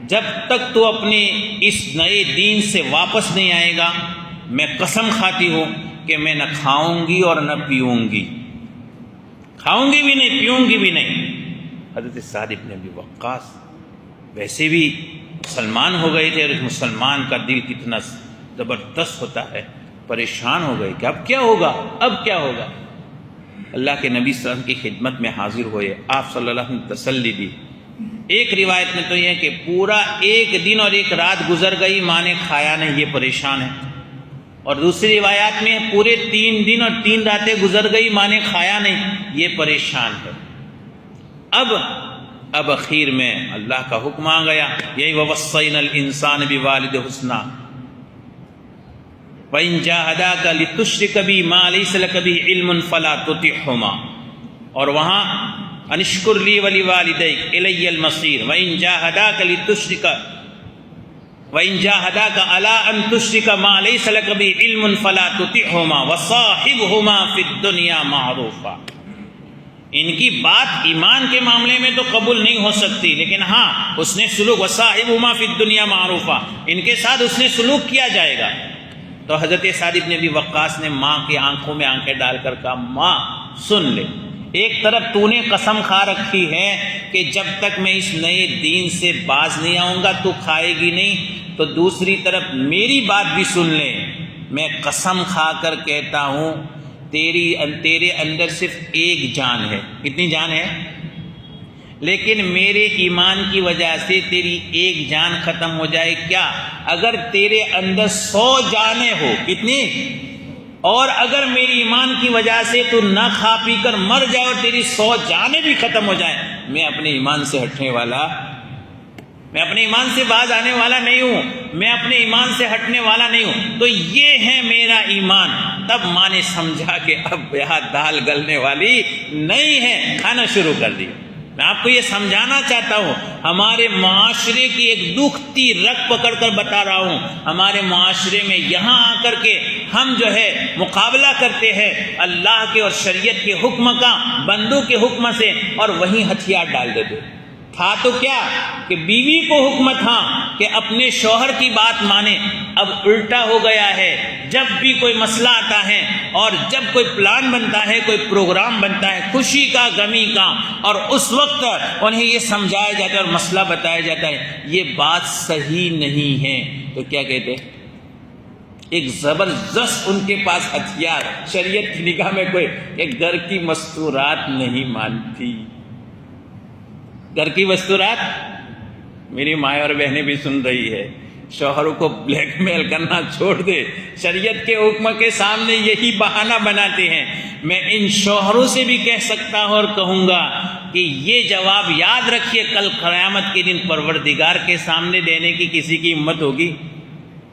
جب تک تو اپنے اس نئے دین سے واپس نہیں آئے گا میں قسم کھاتی ہوں کہ میں نہ کھاؤں گی اور نہ پیوں گی، کھاؤں گی بھی نہیں پیوں گی بھی نہیں۔ حضرت سعد بن ابی وقاص ویسے بھی مسلمان ہو گئے تھے، اور اس مسلمان کا دل کتنا زبردست ہوتا ہے، پریشان ہو گئے کہ اب کیا ہوگا، اب کیا ہوگا۔ اللہ کے نبی صلی اللہ علیہ وسلم کی خدمت میں حاضر ہوئے، آپ صلی اللہ علیہ وسلم تسلی دی۔ ایک روایت میں تو یہ ہے کہ پورا ایک دن اور ایک رات گزر گئی، ماں نے کھایا نہیں، یہ پریشان ہے، اور دوسری روایات میں پورے 3 دن اور 3 راتیں گزر گئی، ماں نے کھایا نہیں، یہ پریشان ہے۔ اب اخیر میں اللہ کا حکم آ گیا، یہی وَوَصَّيْنَا الْإِنسَانَ بِوَالِدِهِ حُسْنًا وَإِن جَاهَدَاكَ لِتُشْرِكَ بِي مَا لَيْسَ لَكَ بِهِ عِلْمٌ فَلَا تُطِعْهُمَا، اور وہاں انشکر لی وَلِوَالِدَيْكَ إِلَيَّ الْمَصِيرُ وَإِن جَاهَدَاكَ لِتُشْرِكَ وَإِن جَاهَدَاكَ عَلَىٰ أَن تُشْرِكَ مَا لَيْسَ لَكَ بِهِ عِلْمٌ فَلَا تُطِعْهُمَا وَصَاحِبْهُمَا فِي الدُّنْيَا مَعْرُوفًا۔ ان کی بات ایمان کے معاملے میں تو قبول نہیں ہو سکتی، لیکن ہاں اس نے سلوک وَصَاحِبْهُمَا فِي الدُّنْيَا مَعْرُوفًا، ان کے ساتھ اس نے سلوک کیا جائے گا۔ تو حضرت سعد بن ابی وقاص نے ماں کی آنکھوں میں آنکھیں ڈال کر کہا، ماں سن لے، ایک طرف تو نے قسم کھا رکھی ہے کہ جب تک میں اس نئے دین سے باز نہیں آؤں گا تو کھائے گی نہیں، تو دوسری طرف میری بات بھی سن لے، میں قسم کھا کر کہتا ہوں تیرے اندر صرف ایک جان ہے۔ کتنی جان ہے؟ لیکن میرے ایمان کی وجہ سے تیری ایک جان ختم ہو جائے کیا؟ اگر تیرے اندر 100 جانیں ہو، کتنی؟ اور اگر میری ایمان کی وجہ سے تو نہ کھا پی کر مر جائے اور تیری 100 جانیں بھی ختم ہو جائیں، میں اپنے ایمان سے ہٹنے والا، میں اپنے ایمان سے باز آنے والا نہیں ہوں، میں اپنے ایمان سے ہٹنے والا نہیں ہوں۔ تو یہ ہے میرا ایمان۔ تب ماں نے سمجھا کہ اب یہاں دال گلنے والی نہیں ہے، کھانا شروع کر دیا۔ میں آپ کو یہ سمجھانا چاہتا ہوں، ہمارے معاشرے کی ایک دکھتی رگ پکڑ کر بتا رہا ہوں، ہمارے معاشرے میں یہاں آ کر کے ہم جو ہے مقابلہ کرتے ہیں اللہ کے اور شریعت کے حکم کا بندوں کے حکم سے، اور وہیں ہتھیار ڈال دیتے۔ تھا تو کیا کہ بیوی کو حکم تھا کہ اپنے شوہر کی بات مانے، اب الٹا ہو گیا ہے۔ جب بھی کوئی مسئلہ آتا ہے اور جب کوئی پلان بنتا ہے، کوئی پروگرام بنتا ہے خوشی کا غمی کا، اور اس وقت انہیں یہ سمجھایا جاتا ہے اور مسئلہ بتایا جاتا ہے یہ بات صحیح نہیں ہے، تو کیا کہتے ہیں؟ ایک زبردست ان کے پاس ہتھیار، شریعت کی نگاہ میں کوئی ایک گھر کی مستورات نہیں مانتی۔ گھر کی مستورات، میری مائیں اور بہنیں بھی سن رہی ہے، شوہروں کو بلیک میل کرنا چھوڑ دے، شریعت کے حکم کے سامنے یہی بہانہ بناتے ہیں۔ میں ان شوہروں سے بھی کہہ سکتا ہوں اور کہوں گا کہ یہ جواب یاد رکھیے، کل قیامت کے دن پروردگار کے سامنے دینے کی کسی کی ہمت ہوگی؟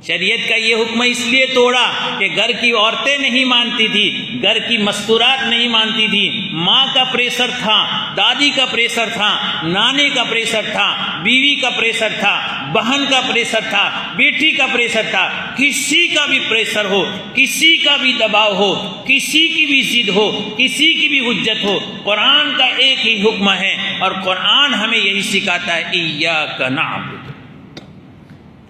شریعت کا یہ حکم اس لیے توڑا کہ گھر کی عورتیں نہیں مانتی تھی، گھر کی مستورات نہیں مانتی تھی، ماں کا پریشر تھا، دادی کا پریشر تھا، نانے کا پریشر تھا، بیوی کا پریشر تھا، بہن کا پریشر تھا، بیٹی کا پریشر تھا۔ کسی کا بھی پریشر ہو، کسی کا بھی دباؤ ہو، کسی کی بھی ضد ہو، کسی کی بھی حجت ہو، قرآن کا ایک ہی حکم ہے، اور قرآن ہمیں یہی سکھاتا ہے، ایاک نعبد،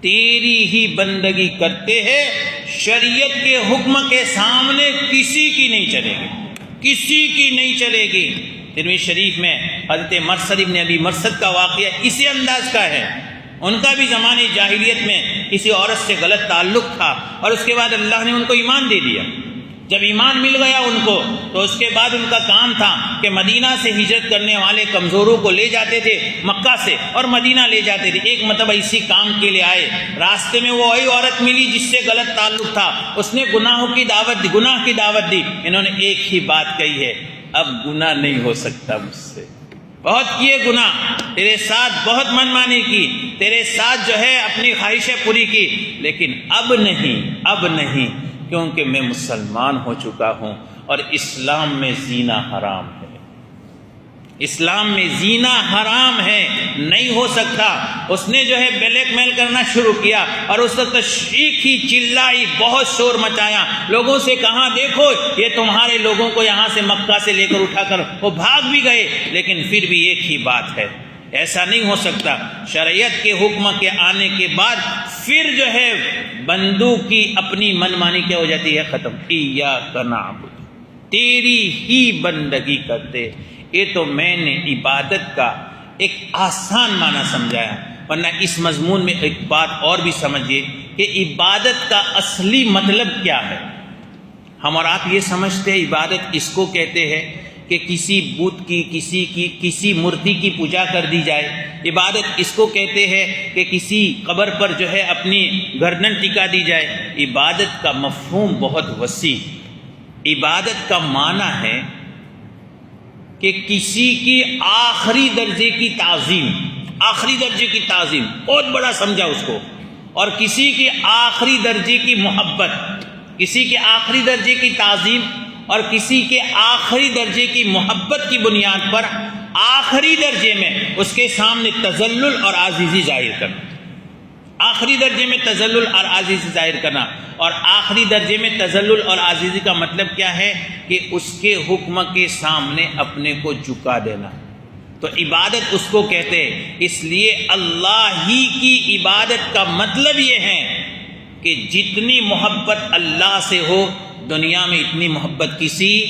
تیری ہی بندگی کرتے ہیں، شریعت کے حکم کے سامنے کسی کی نہیں چلے گی، کسی کی نہیں چلے گی۔ ترمذی شریف میں حضرت مرثد ابن ابی مرثد کا واقعہ اسی انداز کا ہے۔ ان کا بھی زمانے جاہلیت میں کسی عورت سے غلط تعلق تھا، اور اس کے بعد اللہ نے ان کو ایمان دے دیا۔ جب ایمان مل گیا ان کو، تو اس کے بعد ان کا کام تھا کہ مدینہ سے ہجرت کرنے والے کمزوروں کو لے جاتے تھے، مکہ سے اور مدینہ لے جاتے تھے۔ ایک مرتبہ اسی کام کے لیے آئے، راستے میں وہ وہی عورت ملی جس سے غلط تعلق تھا، اس نے گناہ کی دعوت دی۔ انہوں نے ایک ہی بات کہی ہے، اب گناہ نہیں ہو سکتا مجھ سے، بہت کیے گناہ، تیرے ساتھ بہت منمانی کی، تیرے ساتھ جو ہے اپنی خواہشیں پوری کی، لیکن اب نہیں، کیونکہ میں مسلمان ہو چکا ہوں، اور اسلام میں زینا حرام ہے، اسلام میں زینا حرام ہے، نہیں ہو سکتا۔ اس نے جو ہے بلیک میل کرنا شروع کیا، اور اس وقت چیخی چلائی، بہت شور مچایا، لوگوں سے کہا دیکھو یہ تمہارے لوگوں کو یہاں سے مکہ سے لے کر اٹھا کر، وہ بھاگ بھی گئے، لیکن پھر بھی ایک ہی بات ہے، ایسا نہیں ہو سکتا۔ شریعت کے حکم کے آنے کے بعد پھر جو ہے بندوں کی اپنی منمانی کیا ہو جاتی ہے؟ ختم۔ ایاک نعبد، تیری ہی بندگی کرتے۔ یہ تو میں نے عبادت کا ایک آسان معنی سمجھایا، ورنہ اس مضمون میں ایک بات اور بھی سمجھیے کہ عبادت کا اصلی مطلب کیا ہے۔ ہم اور آپ یہ سمجھتے ہیں عبادت اس کو کہتے ہیں کہ کسی بت کی، کسی مورتی کی پوجا کر دی جائے، عبادت اس کو کہتے ہیں کہ کسی قبر پر جو ہے اپنی گردن ٹکا دی جائے۔ عبادت کا مفہوم بہت وسیع، عبادت کا معنی ہے کہ کسی کی آخری درجے کی تعظیم، بہت بڑا سمجھا اس کو، اور کسی کی آخری درجے کی محبت، کسی کے آخری درجے کی تعظیم اور کسی کے آخری درجے کی محبت کی بنیاد پر آخری درجے میں اس کے سامنے تذلل اور عاجزی ظاہر کرنا۔ آخری درجے میں تذلل اور عاجزی ظاہر کرنا، اور آخری درجے میں تذلل اور عاجزی کا مطلب کیا ہے کہ اس کے حکم کے سامنے اپنے کو جھکا دینا، تو عبادت اس کو کہتے ہیں۔ اس لیے اللہ ہی کی عبادت کا مطلب یہ ہے کہ جتنی محبت اللہ سے ہو دنیا میں اتنی محبت کسی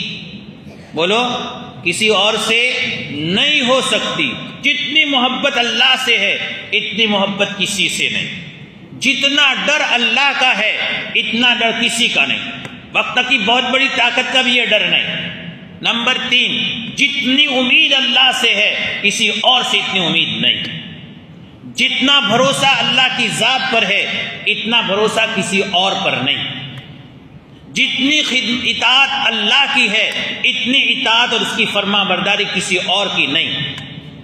اور سے نہیں ہو سکتی۔ جتنی محبت اللہ سے ہے اتنی محبت کسی سے نہیں۔ جتنا ڈر اللہ کا ہے اتنا ڈر کسی کا نہیں، وقت کی بہت بڑی طاقت کا بھی یہ ڈر نہیں۔ نمبر 3، جتنی امید اللہ سے ہے کسی اور سے اتنی امید نہیں۔ جتنا بھروسہ اللہ کی ذات پر ہے اتنا بھروسہ کسی اور پر نہیں۔ جتنی اطاعت اللہ کی ہے اتنی اطاعت اور اس کی فرما برداری کسی اور کی نہیں۔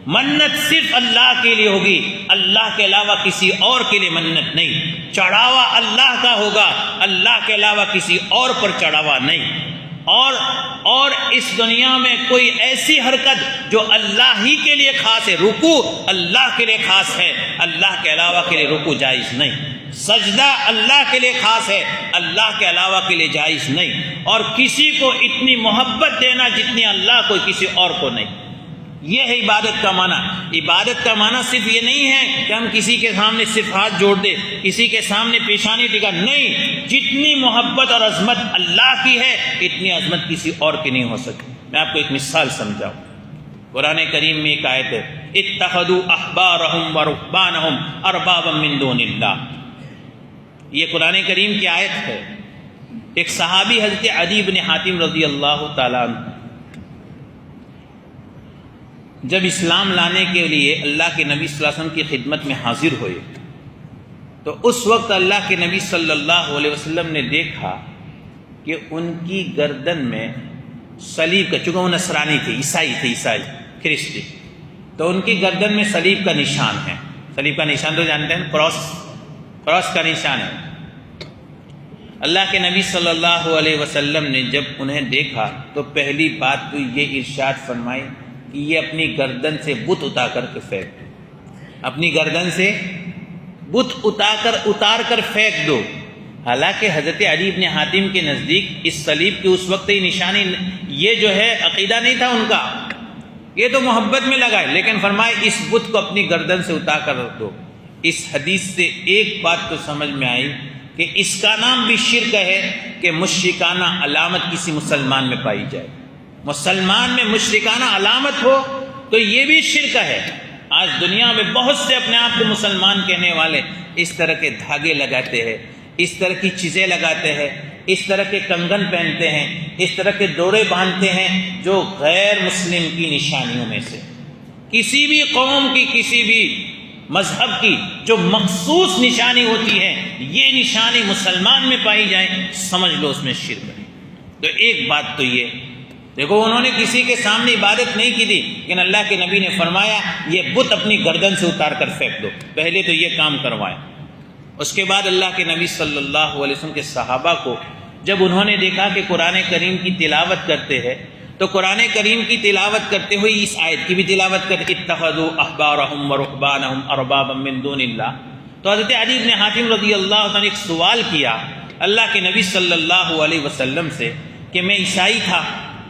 منت صرف اللہ کے لیے ہوگی، اللہ کے علاوہ کسی اور کے لیے منت نہیں۔ چڑھاوا اللہ کا ہوگا، اللہ کے علاوہ کسی اور پر چڑھاوا نہیں۔ اور اس دنیا میں کوئی ایسی حرکت جو اللہ ہی کے لیے خاص ہے، رکوع اللہ کے لیے خاص ہے، اللہ کے علاوہ کے لیے رکوع جائز نہیں۔ سجدہ اللہ کے لیے خاص ہے، اللہ کے علاوہ کے لیے جائز نہیں۔ اور کسی کو اتنی محبت دینا جتنی اللہ کو کسی اور کو نہیں۔ یہ ہے عبادت کا معنی۔ عبادت کا معنی صرف یہ نہیں ہے کہ ہم کسی کے سامنے صرف ہاتھ جوڑ دیں، کسی کے سامنے پیشانی ٹکا، نہیں۔ جتنی محبت اور عظمت اللہ کی ہے اتنی عظمت کسی اور کی نہیں ہو سکتی۔ میں آپ کو ایک مثال سمجھاؤں۔ قرآن کریم میں ایک آیت ہے، اتخذوا احبارهم ورهبانهم اربابا من دون اللہ۔ یہ قرآن کریم کی آیت ہے۔ ایک صحابی حضرت عدی بن حاتم رضی اللہ تعالیٰ عنہ جب اسلام لانے کے لیے اللہ کے نبی صلی اللہ علیہ وسلم کی خدمت میں حاضر ہوئے تو اس وقت اللہ کے نبی صلی اللہ علیہ وسلم نے دیکھا کہ ان کی گردن میں صلیب کا، چونکہ وہ نصرانی تھے، عیسائی کرسچن، تو ان کی گردن میں صلیب کا نشان ہے۔ صلیب کا نشان تو جانتے ہیں، کراس کا نشان ہے۔ اللہ کے نبی صلی اللہ علیہ وسلم نے جب انہیں دیکھا تو پہلی بات تو یہ ارشاد فرمائی کہ یہ اپنی گردن سے بت اتار کر کے پھینک دو، اپنی گردن سے بت اتار کر پھینک دو۔ حالانکہ حضرت علی بن حاتم کے نزدیک اس صلیب کی اس وقت یہ نشانی، یہ جو ہے عقیدہ نہیں تھا ان کا، یہ تو محبت میں لگائے، لیکن فرمائے اس بت کو اپنی گردن سے اتار کر رکھ دو۔ اس حدیث سے ایک بات تو سمجھ میں آئی کہ اس کا نام بھی شرک ہے کہ مشرکانہ علامت کسی مسلمان میں پائی جائے۔ مسلمان میں مشرکانہ علامت ہو تو یہ بھی شرک ہے۔ آج دنیا میں بہت سے اپنے آپ کو مسلمان کہنے والے اس طرح کے دھاگے لگاتے ہیں، اس طرح کی چیزیں لگاتے ہیں، اس طرح کے کنگن پہنتے ہیں، اس طرح کے ڈورے باندھتے ہیں جو غیر مسلم کی نشانیوں میں سے، کسی بھی قوم کی، کسی بھی مذہب کی جو مخصوص نشانی ہوتی ہے، یہ نشانی مسلمان میں پائی جائے، سمجھ لو اس میں شرک ہے۔ تو ایک بات تو یہ دیکھو، انہوں نے کسی کے سامنے عبادت نہیں کی تھی، لیکن اللہ کے نبی نے فرمایا یہ بت اپنی گردن سے اتار کر پھینک دو۔ پہلے تو یہ کام کروایا۔ اس کے بعد اللہ کے نبی صلی اللہ علیہ وسلم کے صحابہ کو جب انہوں نے دیکھا کہ قرآن کریم کی تلاوت کرتے ہیں تو قرآن کریم کی تلاوت کرتے ہوئے اس آیت کی بھی تلاوت کرتے، اتخذوا احبارهم ورهبانهم اربابا من دون اللہ۔ تو حضرت علی بن حاتم رضی اللہ عنہ نے ایک سوال کیا اللہ کے نبی صلی اللہ علیہ وسلم سے کہ میں عیسائی تھا،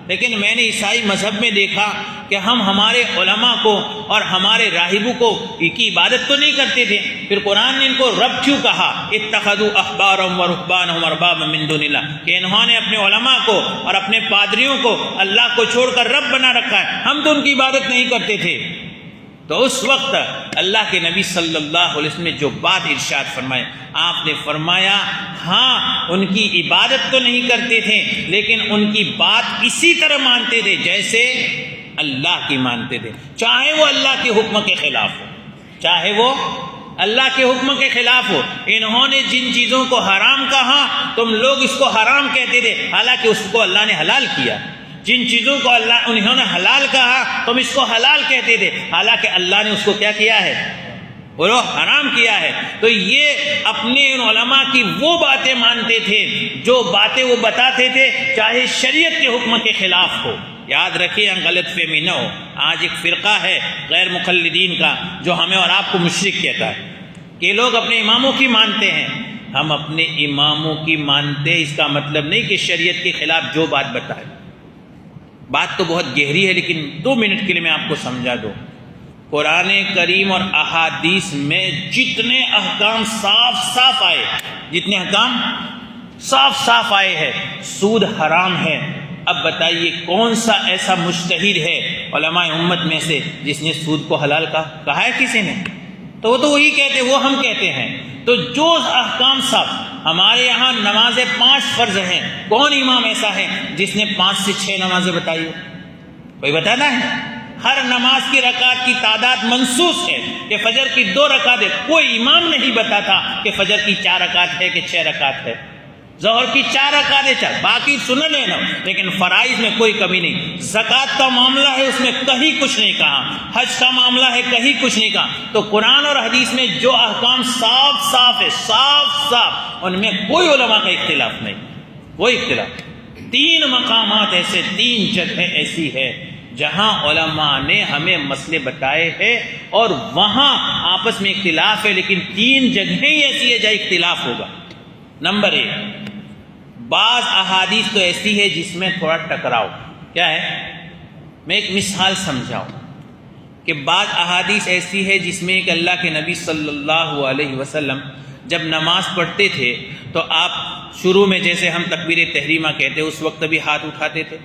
لیکن میں نے عیسائی مذہب میں دیکھا کہ ہم ہمارے علماء کو اور ہمارے راہبوں کو کی عبادت تو نہیں کرتے تھے، پھر قرآن نے ان کو رب کیوں کہا؟ اتخذوا احبارهم ورهبانهم اربابا من دون اللہ، کہ انہوں نے اپنے علماء کو اور اپنے پادریوں کو اللہ کو چھوڑ کر رب بنا رکھا ہے، ہم تو ان کی عبادت نہیں کرتے تھے۔ تو اس وقت اللہ کے نبی صلی اللہ علیہ وسلم نے جو بات ارشاد فرمائے، آپ نے فرمایا ہاں ان کی عبادت تو نہیں کرتے تھے لیکن ان کی بات اسی طرح مانتے تھے جیسے اللہ کی مانتے تھے، چاہے وہ اللہ کے حکم کے خلاف ہو، چاہے وہ اللہ کے حکم کے خلاف ہو۔ انہوں نے جن چیزوں کو حرام کہا تم لوگ اس کو حرام کہتے تھے، حالانکہ اس کو اللہ نے حلال کیا۔ جن چیزوں کو انہوں نے حلال کہا تم اس کو حلال کہتے تھے، حالانکہ اللہ نے اس کو کیا کیا ہے؟ بولو، حرام کیا ہے۔ تو یہ اپنے ان علماء کی وہ باتیں مانتے تھے جو باتیں وہ بتاتے تھے چاہے شریعت کے حکم کے خلاف ہو۔ یاد رکھیے غلط فہمی نہ ہو۔ آج ایک فرقہ ہے غیر مقلدین کا جو ہمیں اور آپ کو مشرک کہتا ہے، کہ لوگ اپنے اماموں کی مانتے ہیں، ہم اپنے اماموں کی مانتے، اس کا مطلب نہیں کہ شریعت کے خلاف جو بات بتائے۔ بات تو بہت گہری ہے، لیکن 2 منٹ کے لیے میں آپ کو سمجھا دوں۔ قرآن کریم اور احادیث میں جتنے احکام صاف صاف آئے، جتنے احکام صاف صاف آئے ہیں، سود حرام ہے۔ اب بتائیے کون سا ایسا مجتہد ہے علماء امت میں سے جس نے سود کو حلال کہا ہے کسی نے؟ تو وہ تو وہی کہتے ہیں، وہ ہم کہتے ہیں۔ تو جو احکام صاف، ہمارے یہاں نمازیں 5 فرض ہیں، کون امام ایسا ہے جس نے 5 سے 6 نمازیں بتائی ہو؟ کوئی بتانا ہے؟ ہر نماز کی رکعت کی تعداد منصوص ہے کہ فجر کی 2 رکعت ہے، کوئی امام نہیں بتاتا کہ فجر کی 4 رکعت ہے کہ 6 رکعت ہے، ظہر کی 4 رکعت ہے، باقی سنن ہے نا، لیکن فرائض میں کوئی کمی نہیں۔ زکوٰۃ کا معاملہ ہے، اس میں کہیں کچھ نہیں کہا، حج کا معاملہ ہے کہیں کچھ نہیں کہا۔ تو قرآن اور حدیث میں جو احکام صاف صاف ہے، صاف صاف، ان میں کوئی علماء کا اختلاف نہیں، کوئی اختلاف۔ 3 مقامات ایسے، 3 جگہیں ایسی ہے جہاں علماء نے ہمیں مسئلے بتائے ہیں اور وہاں آپس میں اختلاف ہے، لیکن 3 جگہیں ایسی ہے جہاں اختلاف ہوگا۔ نمبر 1، بعض احادیث تو ایسی ہے جس میں تھوڑا ٹکراؤ، کیا ہے؟ میں ایک مثال سمجھاؤں کہ بعض احادیث ایسی ہے جس میں کہ اللہ کے نبی صلی اللہ علیہ وسلم جب نماز پڑھتے تھے تو آپ شروع میں جیسے ہم تکبیر تحریمہ کہتے اس وقت بھی ہاتھ اٹھاتے تھے،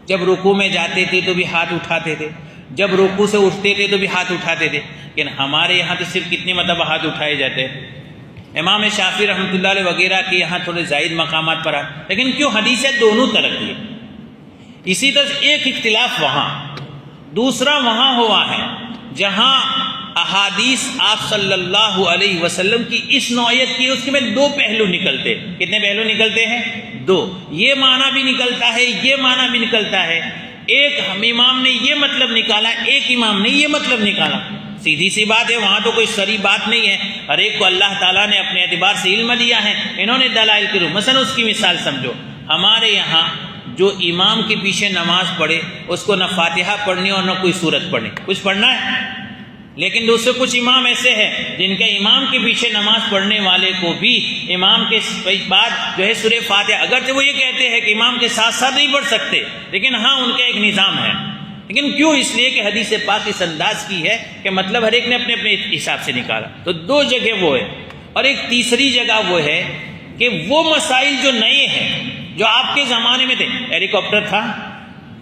جب رکوع میں جاتے تھے تو بھی ہاتھ اٹھاتے تھے، جب رکوع سے اٹھتے تھے تو بھی ہاتھ اٹھاتے تھے۔ لیکن ہمارے یہاں تو صرف کتنی مرتبہ ہاتھ اٹھائے جاتے ہیں؟ امام شافعی رحمۃ اللہ علیہ وغیرہ کے یہاں تھوڑے زائد مقامات پر آئے، لیکن کیوں حدیثیں دونوں طرح کی ہے۔ اسی طرح ایک اختلاف وہاں، دوسرا وہاں ہوا ہے جہاں احادیث آپ صلی اللہ علیہ وسلم کی اس نوعیت کی، اس کے میں 2 پہلو نکلتے۔ کتنے پہلو نکلتے ہیں؟ 2۔ یہ معنی بھی نکلتا ہے، یہ معنی بھی نکلتا ہے۔ ایک امام نے یہ مطلب نکالا، ایک امام نے یہ مطلب نکالا۔ سیدھی سی بات ہے، وہاں تو کوئی سری بات نہیں ہے، ہر ایک کو اللہ تعالیٰ نے اپنے اعتبار سے علم دیا ہے، انہوں نے دلائل کے روح۔ مثلا اس کی مثال سمجھو، ہمارے یہاں جو امام کے پیچھے نماز پڑھے اس کو نہ فاتحہ پڑھنی اور نہ کوئی سورت پڑھنی، کچھ پڑھنا ہے۔ لیکن دوسرے کچھ امام ایسے ہیں جن کے امام کے پیچھے نماز پڑھنے والے کو بھی امام کے بعد جو ہے سورہ فاتحہ، اگرچہ وہ یہ کہتے ہیں کہ امام کے ساتھ ساتھ نہیں پڑھ سکتے، لیکن ہاں ان کا ایک نظام ہے۔ لیکن کیوں؟ اس لیے کہ حدیث پاک اس انداز کی ہے کہ مطلب ہر ایک نے اپنے اپنے حساب سے نکالا۔ تو 2 جگہ وہ ہے، اور ایک تیسری جگہ وہ ہے کہ وہ مسائل جو نئے ہیں، جو آپ کے زمانے میں تھے، ہیلی کاپٹر تھا،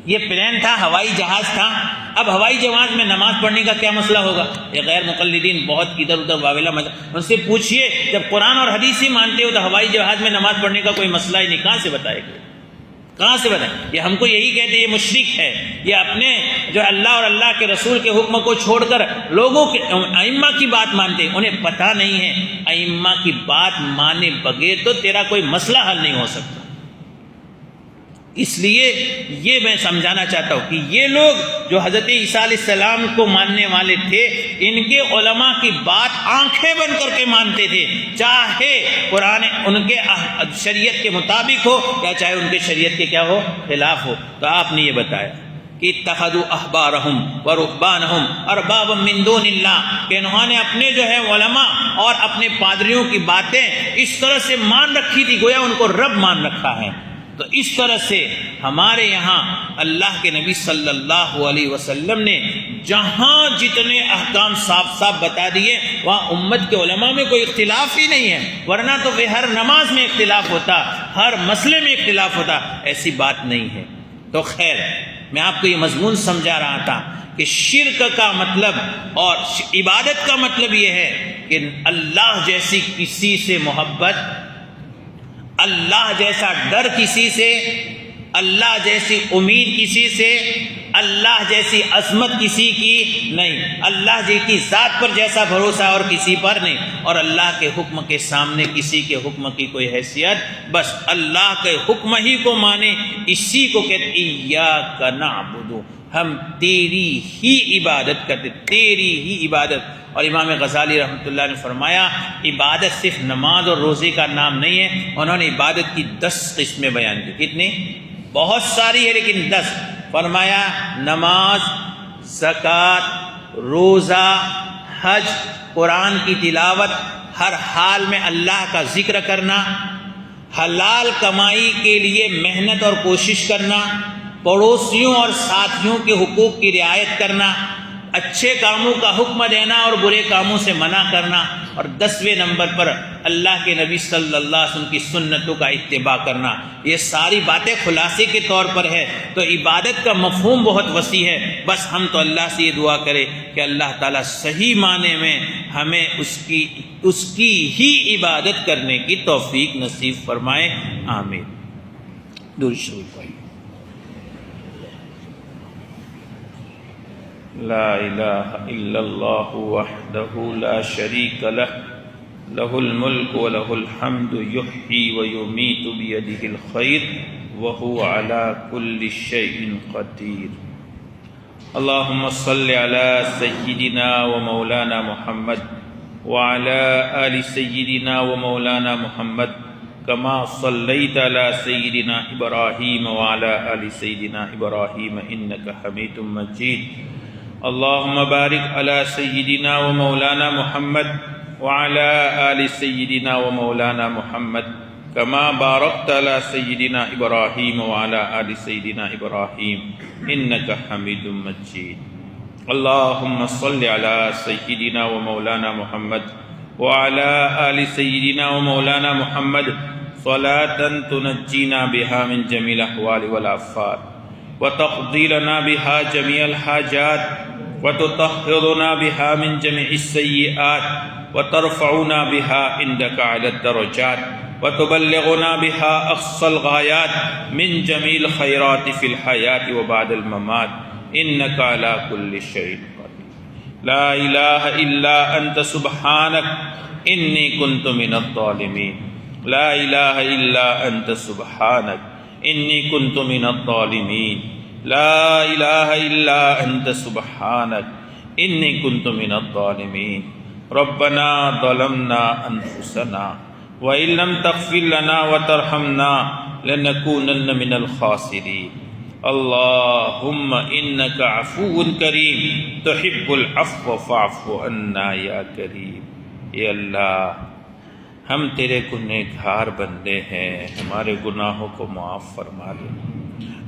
یہ پلین تھا، ہوائی جہاز تھا، اب ہوائی جہاز میں نماز پڑھنے کا کیا مسئلہ ہوگا؟ یہ غیر مقلدین بہت ادھر ادھر واویلا ان سے پوچھئے، جب قرآن اور حدیث ہی مانتے ہو تو ہوائی جہاز میں نماز پڑھنے کا کوئی مسئلہ ہی نہیں، کہاں سے بتائے گا؟ کہاں سے بتائیں؟ یہ ہم کو یہی کہتے ہیں یہ مشرک ہے، یہ اپنے جو اللہ اور اللہ کے رسول کے حکم کو چھوڑ کر لوگوں کے ائمہ کی بات مانتے ہیں۔ انہیں پتہ نہیں ہے ائمہ کی بات مانے بغیر تو تیرا کوئی مسئلہ حل نہیں ہو سکتا۔ اس لیے یہ میں سمجھانا چاہتا ہوں کہ یہ لوگ جو حضرت عیسیٰ علیہ السلام کو ماننے والے تھے، ان کے علماء کی بات آنکھیں بند کر کے مانتے تھے، چاہے قرآن ان کے شریعت کے مطابق ہو یا چاہے ان کے شریعت کے کیا ہو، خلاف ہو۔ تو آپ نے یہ بتایا کہ اتخذوا احبارہم ورہبانہم اربابا من دون اللہ، کہ انہوں نے اپنے جو ہے علماء اور اپنے پادریوں کی باتیں اس طرح سے مان رکھی تھی گویا ان کو رب مان رکھا ہے۔ تو اس طرح سے ہمارے یہاں اللہ کے نبی صلی اللہ علیہ وسلم نے جہاں جتنے احکام صاف صاف بتا دیے وہاں امت کے علماء میں کوئی اختلاف ہی نہیں ہے، ورنہ تو ہر نماز میں اختلاف ہوتا، ہر مسئلے میں اختلاف ہوتا، ایسی بات نہیں ہے۔ تو خیر، میں آپ کو یہ مضمون سمجھا رہا تھا کہ شرک کا مطلب اور عبادت کا مطلب یہ ہے کہ اللہ جیسی کسی سے محبت، اللہ جیسا ڈر کسی سے، اللہ جیسی امید کسی سے، اللہ جیسی عظمت کسی کی نہیں، اللہ جی کی ذات پر جیسا بھروسہ اور کسی پر نہیں، اور اللہ کے حکم کے سامنے کسی کے حکم کی کوئی حیثیت، بس اللہ کے حکم ہی کو مانے، اسی کو کہتے ایاک نعبد، ہم تیری ہی عبادت کرتے، تیری ہی عبادت۔ اور امام غزالی رحمۃ اللہ نے فرمایا عبادت صرف نماز اور روزے کا نام نہیں ہے، انہوں نے عبادت کی 10 قسمیں بیان کی۔ کتنی؟ بہت ساری ہے لیکن 10۔ فرمایا نماز، زکوٰۃ، روزہ، حج، قرآن کی تلاوت، ہر حال میں اللہ کا ذکر کرنا، حلال کمائی کے لیے محنت اور کوشش کرنا، پڑوسیوں اور ساتھیوں کے حقوق کی رعایت کرنا، اچھے کاموں کا حکم دینا اور برے کاموں سے منع کرنا، اور 10ویں نمبر پر اللہ کے نبی صلی اللہ علیہ وسلم کی سنتوں کا اتباع کرنا۔ یہ ساری باتیں خلاصے کے طور پر ہے، تو عبادت کا مفہوم بہت وسیع ہے۔ بس ہم تو اللہ سے یہ دعا کریں کہ اللہ تعالیٰ صحیح معنی میں ہمیں اس کی ہی عبادت کرنے کی توفیق نصیب فرمائے، آمین۔ درود شریف پڑھیے۔ لا الہ الا اللہ وحدہ لا شریک لہ، لہ الملک ولہ الحمد یحیی ویمیت بیدہ الخیر وہو علی کل شیء قدیر۔ اللہم صل علی سیدنا و مولانا محمد وعلی آل سیدنا و مولانا محمد کما صلیت علی سیدنا ابراہیم وعلی آل سیدنا ابراہیم انک حمید مجید۔ اللہم بارک علی سیدنا و مولانا محمد وعلی آل سیدنا و مولانا محمد کما بارکت علی سیدنا ابراہیم وعلی آل سیدنا ابراہیم انک حمید مجید۔ اللہم صل علی سیدنا و مولانا محمد وعلی آل سیدنا و مولانا محمد صلاة تنجینا بها من جمیع الاحوال والآفات وتقضی لنا بها جميع الحاجات وتطهرنا بها من جميع السيئات وترفعنا بها عندك على الدرجات وتبلغنا بها أقصى الغايات من جميع الخيرات في الحياة وبعد الممات إنك على كل شيء قدير۔ لا إله إلا أنت سبحانك إني كنت من الظالمين۔ لا إله إلا أنت سبحانك إني كنت من الظالمين۔ لا إله إلا أنت سبحانك إني كنت من الظالمين۔ ربنا ظلمنا أنفسنا وإن لم تغفر لنا وترحمنا لنكونن من الخاسرين۔ اللهم إنك عفو كريم تحب العفو فاعف عنا يا كريم۔ اے اللہ، ہم تیرے گنہگار بندے ہیں، ہمارے گناہوں کو معاف فرما دے،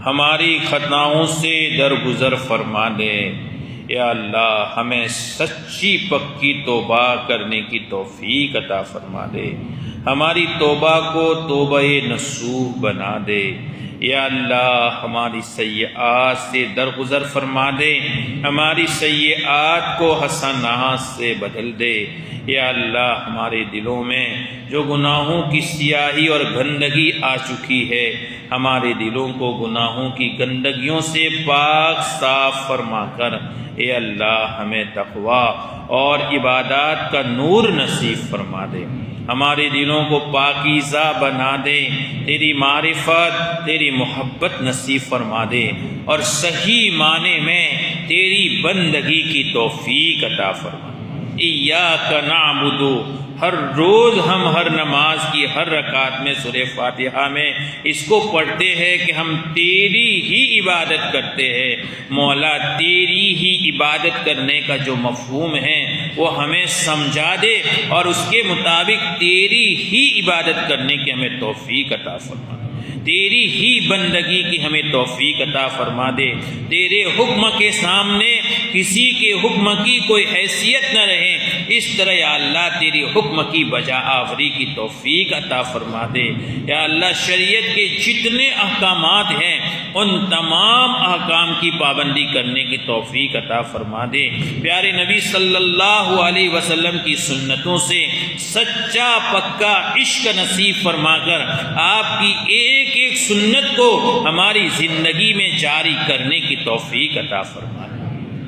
ہماری خطاؤں سے درگزر فرما دے۔ یا اللہ، ہمیں سچی پکی توبہ کرنے کی توفیق عطا فرما دے، ہماری توبہ کو توبہ نصوح بنا دے۔ یا اللہ، ہماری سیئات سے درگزر فرما دے، ہماری سیئات کو حسنات سے بدل دے۔ یا اللہ، ہمارے دلوں میں جو گناہوں کی سیاہی اور گندگی آ چکی ہے، ہمارے دلوں کو گناہوں کی گندگیوں سے پاک صاف فرما کر اے اللہ ہمیں تقوی اور عبادات کا نور نصیب فرما دے، ہمارے دلوں کو پاکیزہ بنا دے، تیری معرفت، تیری محبت نصیب فرما دے، اور صحیح معنی میں تیری بندگی کی توفیق عطا فرما۔ ایاک نعبد، ہر روز ہم ہر نماز کی ہر رکعت میں سورہ فاتحہ میں اس کو پڑھتے ہیں کہ ہم تیری ہی عبادت کرتے ہیں۔ مولا، تیری ہی عبادت کرنے کا جو مفہوم ہے وہ ہمیں سمجھا دے، اور اس کے مطابق تیری ہی عبادت کرنے کی ہمیں توفیق عطا فرما دے، تیری ہی بندگی کی ہمیں توفیق عطا فرما دے۔ تیرے حکم کے سامنے کسی کے حکم کی کوئی حیثیت نہ رہے، اس طرح یا اللہ تیری حکم کی بجا آوری کی توفیق عطا فرما دے۔ یا اللہ، شریعت کے جتنے احکامات ہیں ان تمام احکام کی پابندی کرنے کی توفیق عطا فرما دے۔ پیارے نبی صلی اللہ علیہ وسلم کی سنتوں سے سچا پکا عشق نصیب فرما کر آپ کی ایک ایک سنت کو ہماری زندگی میں جاری کرنے کی توفیق عطا فرما دے۔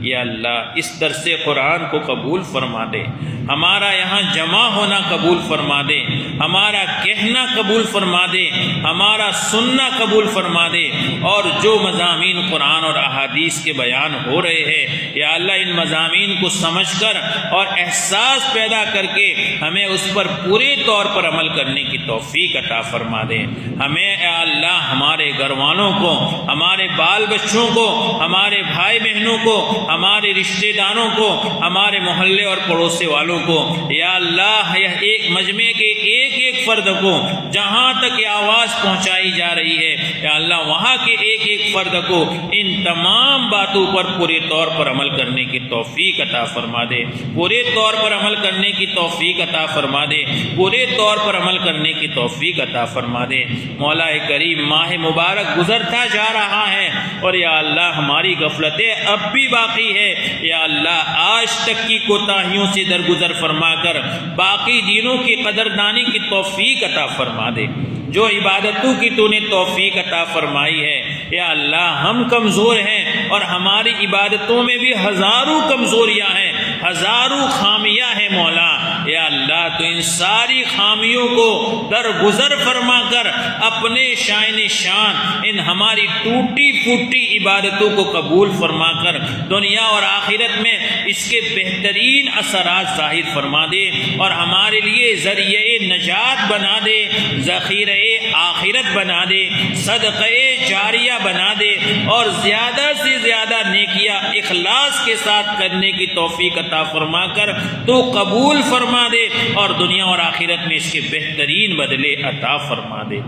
یا اللہ، اس درس قرآن کو قبول فرما دے، ہمارا یہاں جمع ہونا قبول فرما دے، ہمارا کہنا قبول فرما دے، ہمارا سننا قبول فرما دے، اور جو مضامین قرآن اور احادیث کے بیان ہو رہے ہیں یا اللہ ان مضامین کو سمجھ کر اور احساس پیدا کر کے ہمیں اس پر پورے طور پر عمل کرنے کی توفیق عطا فرما دے۔ ہمیں اے اللہ ہمارے گھر والوں کو، ہمارے بال بچوں کو، ہمارے بھائی بہنوں کو، ہمارے رشتہ داروں کو، ہمارے محلے اور پڑوسے والوں کو، یا اللہ یہ ایک مجمع کے ایک ایک فرد کو جہاں تک یہ آواز پہنچائی جا رہی ہے، یا اللہ وہاں کے ایک ایک فرد کو ان تمام باتوں پر پورے طور پر عمل کرنے کی توفیق عطا فرما دے، پورے طور پر عمل کرنے کی توفیق عطا فرما دے، پورے طور پر عمل کرنے کی توفیق عطا فرما دے۔ مولا کریم ماہ مبارک گزرتا جا رہا ہے اور یا اللہ ہماری غفلتیں اب بھی باقی ہے، یا اللہ آج تک کی کوتاہیوں سے درگزر فرما کر باقی دینوں کی قدردانی کی توفیق عطا فرما دے۔ جو عبادتوں کی تو نے توفیق عطا فرمائی ہے، یا اللہ ہم کمزور ہیں اور ہماری عبادتوں میں بھی ہزاروں کمزوریاں ہیں، ہزاروں خامیاں ہیں مولا، یا اللہ تو ان ساری خامیوں کو درگزر فرما کر اپنے شائن شان ان ہماری ٹوٹی پھوٹی عبادتوں کو قبول فرما کر دنیا اور آخرت میں اس کے بہترین اثرات ظاہر فرما دے اور ہمارے لیے ذریعہ نجات بنا دے، ذخیرہ آخرت بنا دے، صدقہ جاریہ بنا دے اور زیادہ سے زیادہ نیکیاں اخلاص کے ساتھ کرنے کی توفیق عطا فرما کر تو قبول فرما دے اور دنیا اور آخرت میں اس کے بہترین بدلے عطا فرما دے۔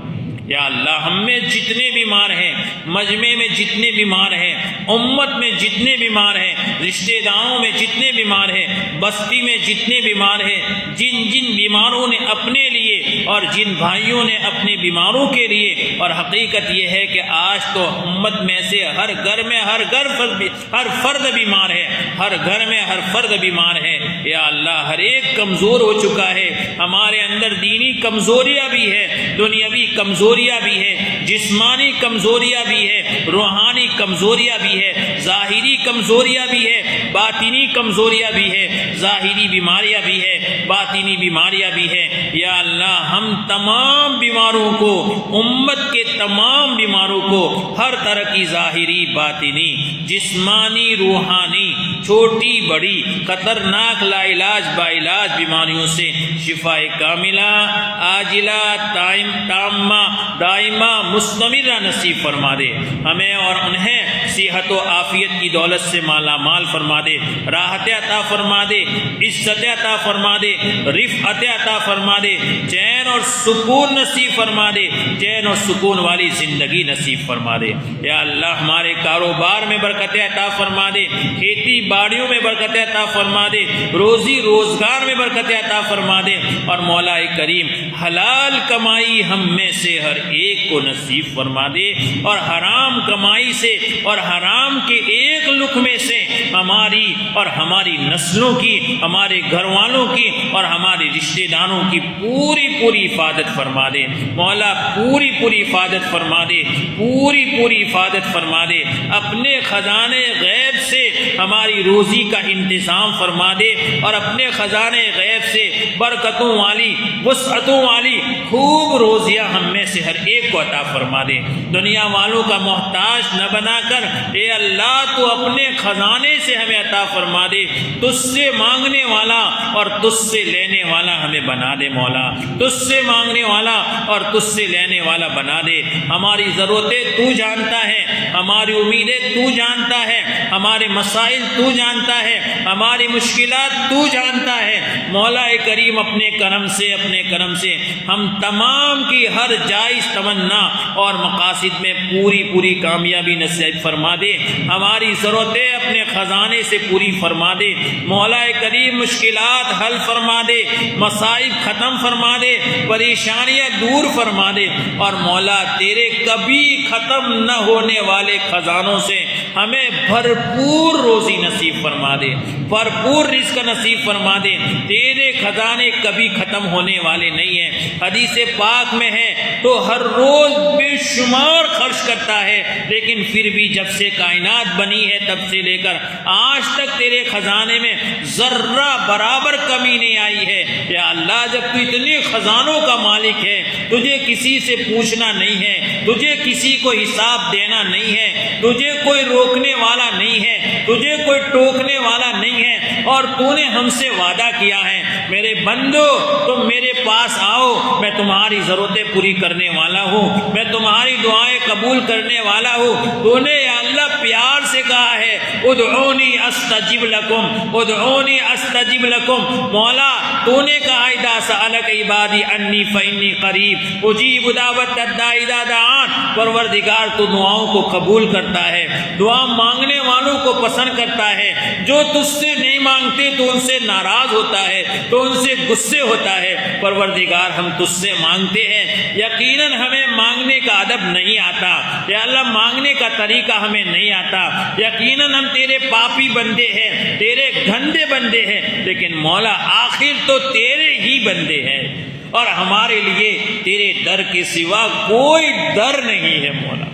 یا اللہ ہم میں جتنے بیمار ہیں، مجمع میں جتنے بیمار ہیں، امت میں جتنے بیمار ہیں، رشتہ داروں میں جتنے بیمار ہیں، بستی میں جتنے بیمار ہیں، جن جن بیماروں نے اپنے لیے اور جن بھائیوں نے اپنے بیماروں کے لیے، اور حقیقت یہ ہے کہ آج تو امت میں سے ہر گھر میں ہر فرد بیمار ہے، ہر گھر میں ہر فرد بیمار ہے، یا اللہ ہر ایک کمزور ہو چکا ہے، ہمارے اندر دینی کمزوریاں بھی ہے، دنیاوی کمزوریاں بھی ہے، جسمانی کمزوریاں بھی ہے، روحانی کمزوریاں بھی ہے، ظاہری کمزوریاں بھی ہے، باطنی کمزوریاں بھی ہے، ظاہری بیماریاں بھی ہے، باطنی بیماریاں بھی ہے، یا اللہ ہم تمام بیماروں کو، امت کے تمام بیماروں کو ہر طرح کی ظاہری، باطنی، جسمانی، روحانی، چھوٹی بڑی، خطرناک، لا علاج با علاج بیماریوں سے شفا کاملہ، عاجلہ، تامہ، دائمہ، مستمرہ نصیب فرما دے، ہمیں اور انہیں صحت و عافیت کی دولت سے مالا مال فرما دے، راحت عطا فرما دے، عزت عطا فرما دے، رفعت عطا فرما دے، چین اور سکون نصیب فرما دے، چین اور سکون والی زندگی نصیب فرما دے، یا اللہ ہمارے کاروبار میں برکت عطا فرما دے، کھیتی باڑیوں میں برکت عطا فرما دے، روزی روزگار میں برکت عطا فرما دے، اور مولا کریم حلال کمائی ہم میں سے ہر ایک کو نصیب فرما دے، اور حرام کمائی سے اور حرام کے ایک لقمے سے ہماری اور ہماری نسلوں کی، ہمارے گھر والوں کی اور ہمارے رشتہ داروں کی پوری پوری حفاظت فرما دے، مولا پوری پوری حفاظت فرما دے، پوری پوری حفاظت فرما دے، اپنے خزانے غیب سے ہماری روزی کا انتظام فرما دے، اور اپنے خزانے غیب سے برکتوں والی، وسعتوں والی خوب روزیاں ہم میں سے ہر ایک کو عطا فرما دے، دنیا والوں کا محتاج نہ بنا کر اے اللہ تو اپنے خزانے سے ہمیں عطا فرما دے، تجھ سے مانگنے والا اور تجھ سے لینے والا ہمیں بنا دے مولا، تجھ سے مانگنے والا اور تجھ سے لینے والا بنا دے، ہماری ضرورتیں تو جانتا ہے، ہماری امیدیں تو جانتا ہے، ہمارے مسائل تو جانتا ہے، ہماری مشکلات تو جانتا ہے، مولا کریم اپنے کرم سے ہم تمام کی ہر جائز تمنا اور مقاصد میں پوری پوری کامیابی نصیب فرما دے، ہماری ضرورتیں اپنے خزانے سے پوری فرما دے، مولا کریم مشکلات حل فرما دے، مصائب ختم فرما دے، پریشانیاں دور فرما دے، اور مولا تیرے کبھی ختم نہ ہونے والے خزانوں سے ہمیں بھرپور روزی نصیب فرما دے، بھرپور رزق نصیب فرما دے، تیرے خزانے کبھی ختم ہونے والے نہیں ہیں، حدیث پاک میں ہے تو ہر روز بے شمار خرچ کرتا ہے، لیکن پھر بھی جب سے کائنات بنی ہے تب سے لے کر آج تک تیرے خزانے میں ذرہ برابر کمی نہیں آئی ہے، یا اللہ جب تو اتنے خزانوں کا مالک ہے، تجھے کسی سے پوچھنا نہیں ہے، تجھے کسی کو حساب دینا نہیں ہے، تجھے کوئی روکنے والا نہیں ہے، تجھے کوئی ٹوکنے والا نہیں ہے، اور تو نے ہم سے وعدہ کیا ہے میرے بندو تم میرے پاس آؤ، میں تمہاری ضرورتیں پوری کرنے والا ہوں، میں تمہاری دعائیں قبول کرنے والا ہوں، تو نے یا اللہ پیار سے کہا ہے ادعونی استجب لکم، ادعونی استجب لکم۔ مولا تو نے کہا اذا سألک عبادی انی فانی قریب اجیب دعوت الداعی اذا دعان۔ پروردگار تو دعاؤں کو قبول کرتا ہے، دعا مانگنے والوں کو پسند کرتا ہے، جو تجھ سے نہیں مانگتے تو ان سے ناراض ہوتا ہے، تو ان سے غصے ہوتا ہے۔ پروردگار ہم تجھ سے مانگتے ہیں، یقیناً ہمیں مانگنے کا ادب نہیں آتا، یا اللہ مانگنے کا طریقہ ہمیں نہیں آتا، یقیناً ہم تیرے پاپی بندے ہیں، تیرے گندے بندے ہیں، لیکن مولا آخر تو تیرے ہی بندے ہیں، اور ہمارے لیے تیرے در کے سوا کوئی در نہیں ہے مولا،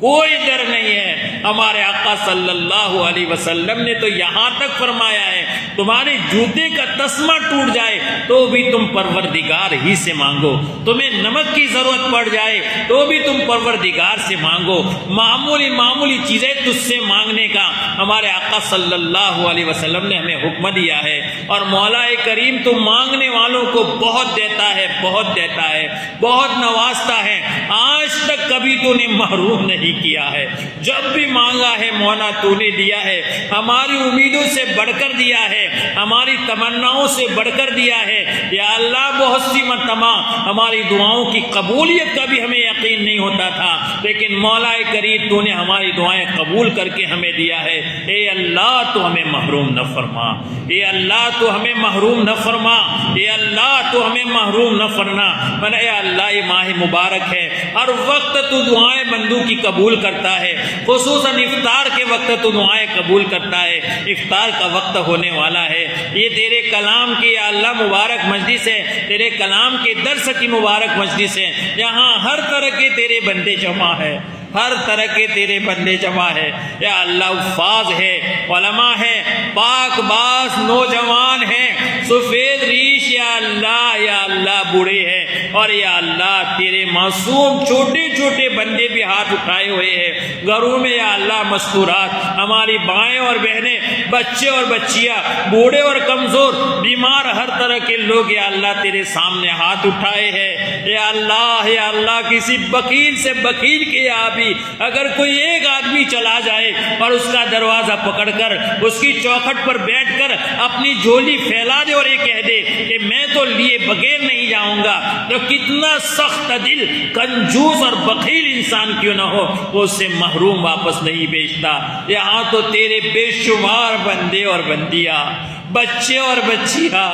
کوئی ڈر نہیں ہے۔ ہمارے آقا صلی اللہ علیہ وسلم نے تو یہاں تک فرمایا ہے تمہارے جوتے کا تسمہ ٹوٹ جائے تو بھی تم پروردگار ہی سے مانگو، تمہیں نمک کی ضرورت پڑ جائے تو بھی تم پروردگار سے مانگو، معمولی چیزیں تجھ سے مانگنے کا ہمارے آقا صلی اللہ علیہ وسلم نے ہمیں حکم دیا ہے۔ اور مولا کریم تو مانگنے والوں کو بہت دیتا ہے، بہت دیتا ہے، بہت نوازتا ہے، آج تک کبھی تو نے محروم نہیں کیا ہے، جب بھی مانگا ہے مولا تو نے دیا ہے، ہماری امیدوں سے بڑھ کر دیا ہے، ہماری تمناؤں سے بڑھ کر دیا ہے۔ یا اللہ بہت سی مرتبہ ہماری دعاؤں کی قبولیت کا بھی ہمیں یقین نہیں ہوتا تھا، لیکن مولا کریم تو نے ہماری دعائیں قبول کر کے ہمیں دیا ہے۔ اے اللہ تو ہمیں محروم نہ فرما، اے اللہ تو ہمیں محروم نہ فرما، اے اللہ تو ہمیں محروم نہ فرما۔ اے اللہ یہ ماہ مبارک ہے، ہر وقت تو دعائیں بندوں کی قبول کرتا ہے، خصوصاً افطار کے وقت تو دعائیں قبول کرتا ہے۔ افطار کا وقت ہونے والا ہے، یہ تیرے کلام کی یا اللہ مبارک مجلس ہے، تیرے کلام کے درس کی مبارک مجلس ہے، یہاں ہر طرح کے تیرے بندے جمع ہے، ہر طرح کے تیرے بندے جمع ہے۔ یا اللہ حفاظ ہے، علماء ہے، پاک باز نوجوان ہیں، سفید ریش یا اللہ بوڑھے ہیں، اور یا اللہ تیرے معصوم چھوٹے چھوٹے بندے بھی ہاتھ اٹھائے ہوئے ہیں گھروں میں یا اللہ مستورات، ہماری مائیں اور بہنیں، بچے اور بچیاں، بوڑھے اور کمزور، بیمار، ہر طرح کے لوگ یا اللہ تیرے سامنے ہاتھ اٹھائے ہیں۔ یا اللہ کسی بخیل سے بخیل کے یہاں بھی اگر کوئی ایک آدمی چلا جائے اور اس کا دروازہ پکڑ کر اس کی چوکھٹ پر بیٹھ کر اپنی جھولی پھیلا دے اور یہ کہہ دے کہ میں تو لیے بغیر نہیں جاؤں گا، تو کتنا سخت دل، کنجوس اور بخیل انسان کیوں نہ ہو، وہ اس سے محروم واپس نہیں بھیجتا۔ یہاں تو تیرے بے شمار بندے اور بندیاں، بچے اور بچیاں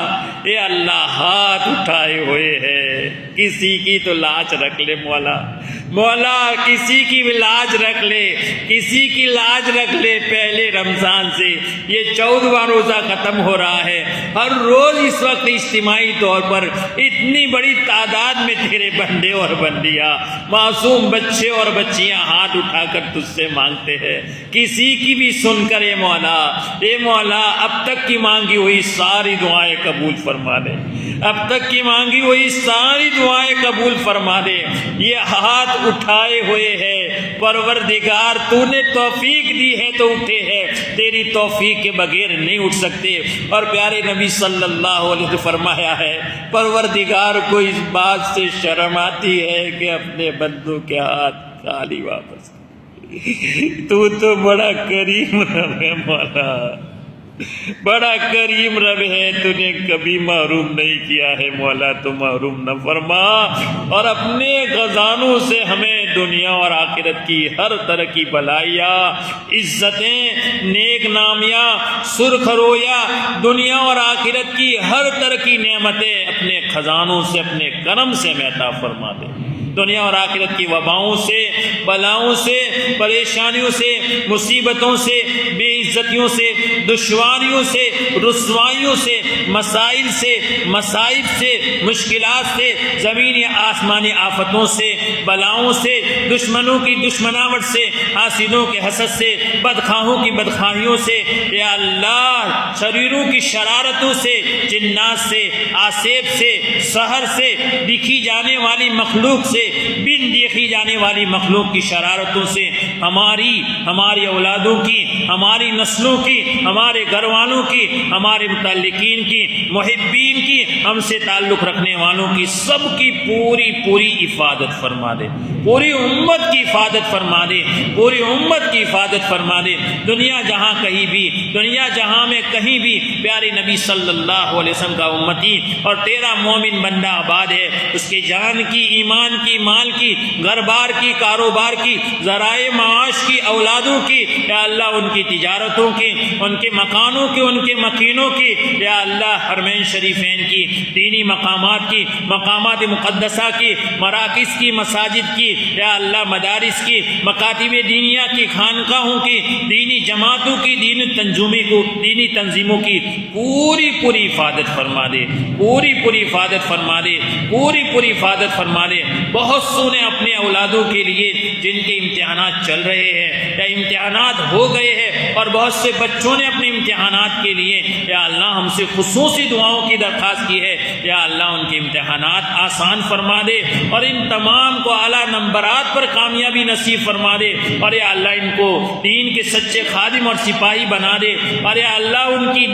اے اللہ ہاتھ اٹھائے ہوئے ہیں، کسی کی تو لاج رکھ لے مولا کسی کی بھی لاج رکھ لے، کسی کی لاج رکھ لے۔ پہلے رمضان سے یہ 14واں روزہ ختم ہو رہا ہے، ہر روز اس وقت اجتماعی طور پر اتنی بڑی تعداد میں تیرے بندے اور بندیاں، معصوم بچے اور بچیاں ہاتھ اٹھا کر تجھ سے مانگتے ہیں، کسی کی بھی سن کر اے مولا اب تک کی مانگی ہوئی ساری دعائیں قبول فرما دے، اب تک کی مانگی ہوئی ساری دعائیں قبول فرما دے۔ یہ ہاتھ اٹھائے ہوئے ہیں پروردگار تو نے توفیق دی ہے تو اٹھے ہیں، تیری توفیق کے بغیر نہیں اٹھ سکتے۔ اور پیارے نبی صلی اللہ علیہ وسلم نے فرمایا ہے پروردگار کو اس بات سے شرم آتی ہے کہ اپنے بندوں کے ہاتھ خالی واپس، تو بڑا کریم رب ہے مولا، بڑا کریم رب ہے، تو نے کبھی محروم نہیں کیا ہے مولا، تو محروم نہ فرما، اور اپنے خزانوں سے ہمیں دنیا اور آخرت کی ہر طرح کی بھلائیاں، عزتیں، نیک نامیاں، سرخ رویا، دنیا اور آخرت کی ہر طرح کی نعمتیں اپنے خزانوں سے، اپنے کرم سے ہمیں عطا فرما دے۔ دنیا اور آخرت کی وباؤں سے، بلاؤں سے، پریشانیوں سے، مصیبتوں سے، بے عزتیوں سے، دشواریوں سے، رسوائیوں سے، مسائل سے، مصائب سے، مشکلات سے، زمینی آسمانی آفتوں سے، بلاؤں سے، دشمنوں کی دشمناوٹ سے، حاسدوں کے حسد سے، بدخواہوں کی بدخواہیوں سے، یا اللہ شریروں کی شرارتوں سے، جنات سے، آسیب سے، سحر سے، دکھی جانے والی مخلوق سے، بن دیکھی جانے والی مخلوق کی شرارتوں سے، ہماری اولادوں کی، ہماری نسلوں کی، ہمارے گھر والوں کی، ہمارے متعلقین کی، محبین کی، ہم سے تعلق رکھنے والوں کی، سب کی پوری حفاظت فرما دے، پوری امت کی حفاظت فرما دے، پوری امت کی حفاظت فرما دے۔ دنیا جہاں کہیں بھی، دنیا جہاں میں کہیں بھی پیارے نبی صلی اللہ علیہ وسلم کا امتی اور تیرا مومن بندہ آباد ہے، اس کے جان کی، ایمان کی، مال کی، گھر بار کی، کاروبار کی، ذرائع معاش کی، اولادوں کی، یا اللہ ان کی تجارتوں کی، ان کے مکانوں کی، ان کے مکینوں کی، یا اللہ حرمین شریفین کی، دینی مقامات کی، مقامات مقدسہ کی، مراکز کی، مساجد کی، یا اللہ مدارس کی، مکاتب دینیہ کی، خانقاہوں کی، دینی جماعتوں کی، دینی تنظیموں کی پوری حفاظت فرما دے، پوری حفاظت فرما دے، پوری حفاظت فرما دے۔ بہت سو نے اپنے اولادوں کے لیے جن کے امتحانات چل رہے ہیں یا امتحانات ہو گئے ہیں، اور بہت سے بچوں نے اپنے امتحانات کے لیے یا اللہ ہم سے خصوصی دعاؤں کی درخواست کی ہے، یا اللہ ان کے امتحانات آسان فرما دے اور ان تمام کو اعلیٰ نمبرات پر کامیابی نصیب فرما دے، اور یا اللہ ان کو دین کے سچے خادم اور سپاہی بنا دے، اور یا اللہ ان کی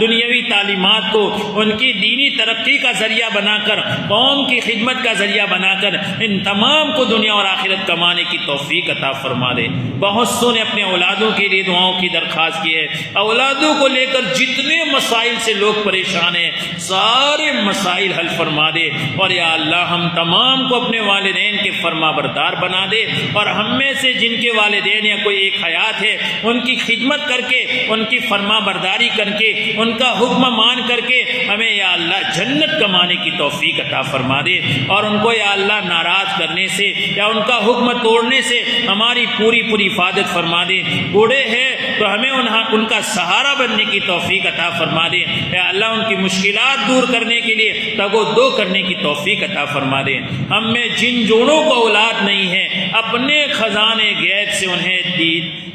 دنیاوی تعلیمات کو ان کی دینی ترقی کا ذریعہ بنا کر، قوم کی خدمت کا ذریعہ بنا کر ان تمام کو دنیا اور آخرت کمانے کی توفیق عطا فرما دے۔ بہت سو نے اپنے اولادوں کے لیے دعاؤں کی درخواست کی ہے، اولادوں کو لے کر جتنے مسائل سے لوگ پریشان ہیں سارے مسائل حل فرما دے، اور یا اللہ ہم تمام کو اپنے والدین کے فرما بردار بنا دے، اور ہم میں سے جن کے والدین یا کوئی ایک حیات ہے ان کی خدمت کر کے، ان کی فرما برداری کر کے، ان کا حکم مان کر کے ہمیں یا اللہ جنت کمانے کی توفیق عطا فرما دے، اور ان کو یا اللہ ناراض کرنے سے یا ان کا حکم توڑنے سے ہماری پوری حفاظت فرما دے۔ بوڑھے ہیں تو ہمیں ان کا سہارا بننے کی توفیق عطا فرما دے، یا اللہ ان کی مشکلات دور کرنے کے لیے تگ و دو کرنے کی توفیق عطا فرما دے۔ ہم میں جن جوڑوں کو اولاد نہیں ہے اپنے خزانے غیب سے انہیں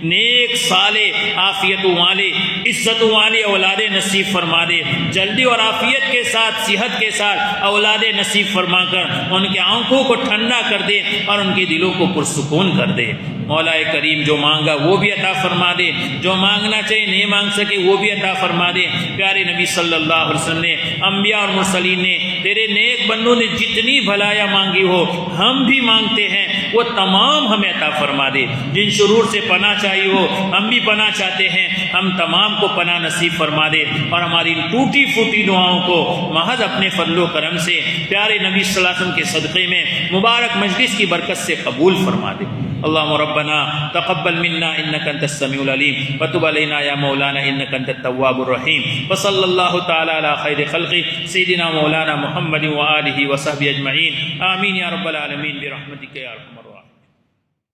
نیک صالح عافیت والے عزت والے اولاد نصیب فرما دے، جلدی اور عافیت کے ساتھ صحت کے ساتھ اولاد نصیب فرما کر ان کے آنکھوں کو ٹھنڈا کر دے اور ان کے دلوں کو پرسکون کر دے۔ مولا کریم جو مانگا وہ بھی عطا فرما دے، جو مانگنا چاہیے نہیں مانگ سکے وہ بھی عطا فرما دے۔ پیارے نبی صلی اللہ علیہ وسلم نے، انبیاء اور مرسلین نے، تیرے نیک بندوں نے جتنی بھلائیاں مانگی ہو ہم بھی مانگتے ہیں وہ تمام ہمیں عطا فرما دے۔ جن شرور سے پناہ چاہیے ہو ہم بھی پناہ چاہتے ہیں، ہم تمام کو پناہ نصیب فرما دے، اور ہماری ٹوٹی پھوٹی دعاؤں کو محض اپنے فضل و کرم سے پیارے نبی صلی اللہ علیہ وسلم کے صدقے میں مبارک مجلس کی برکت سے قبول فرما دے۔ اللهم ربنا تقبل منا انك انت السميع العليم وتب علينا يا مولانا انك انت التواب الرحيم، وصلى الله تعالى على خير خلقه سيدنا مولانا محمد وآله وصحبه اجمعين، آمين يا رب العالمين برحمتك يا ارحم الراحمين۔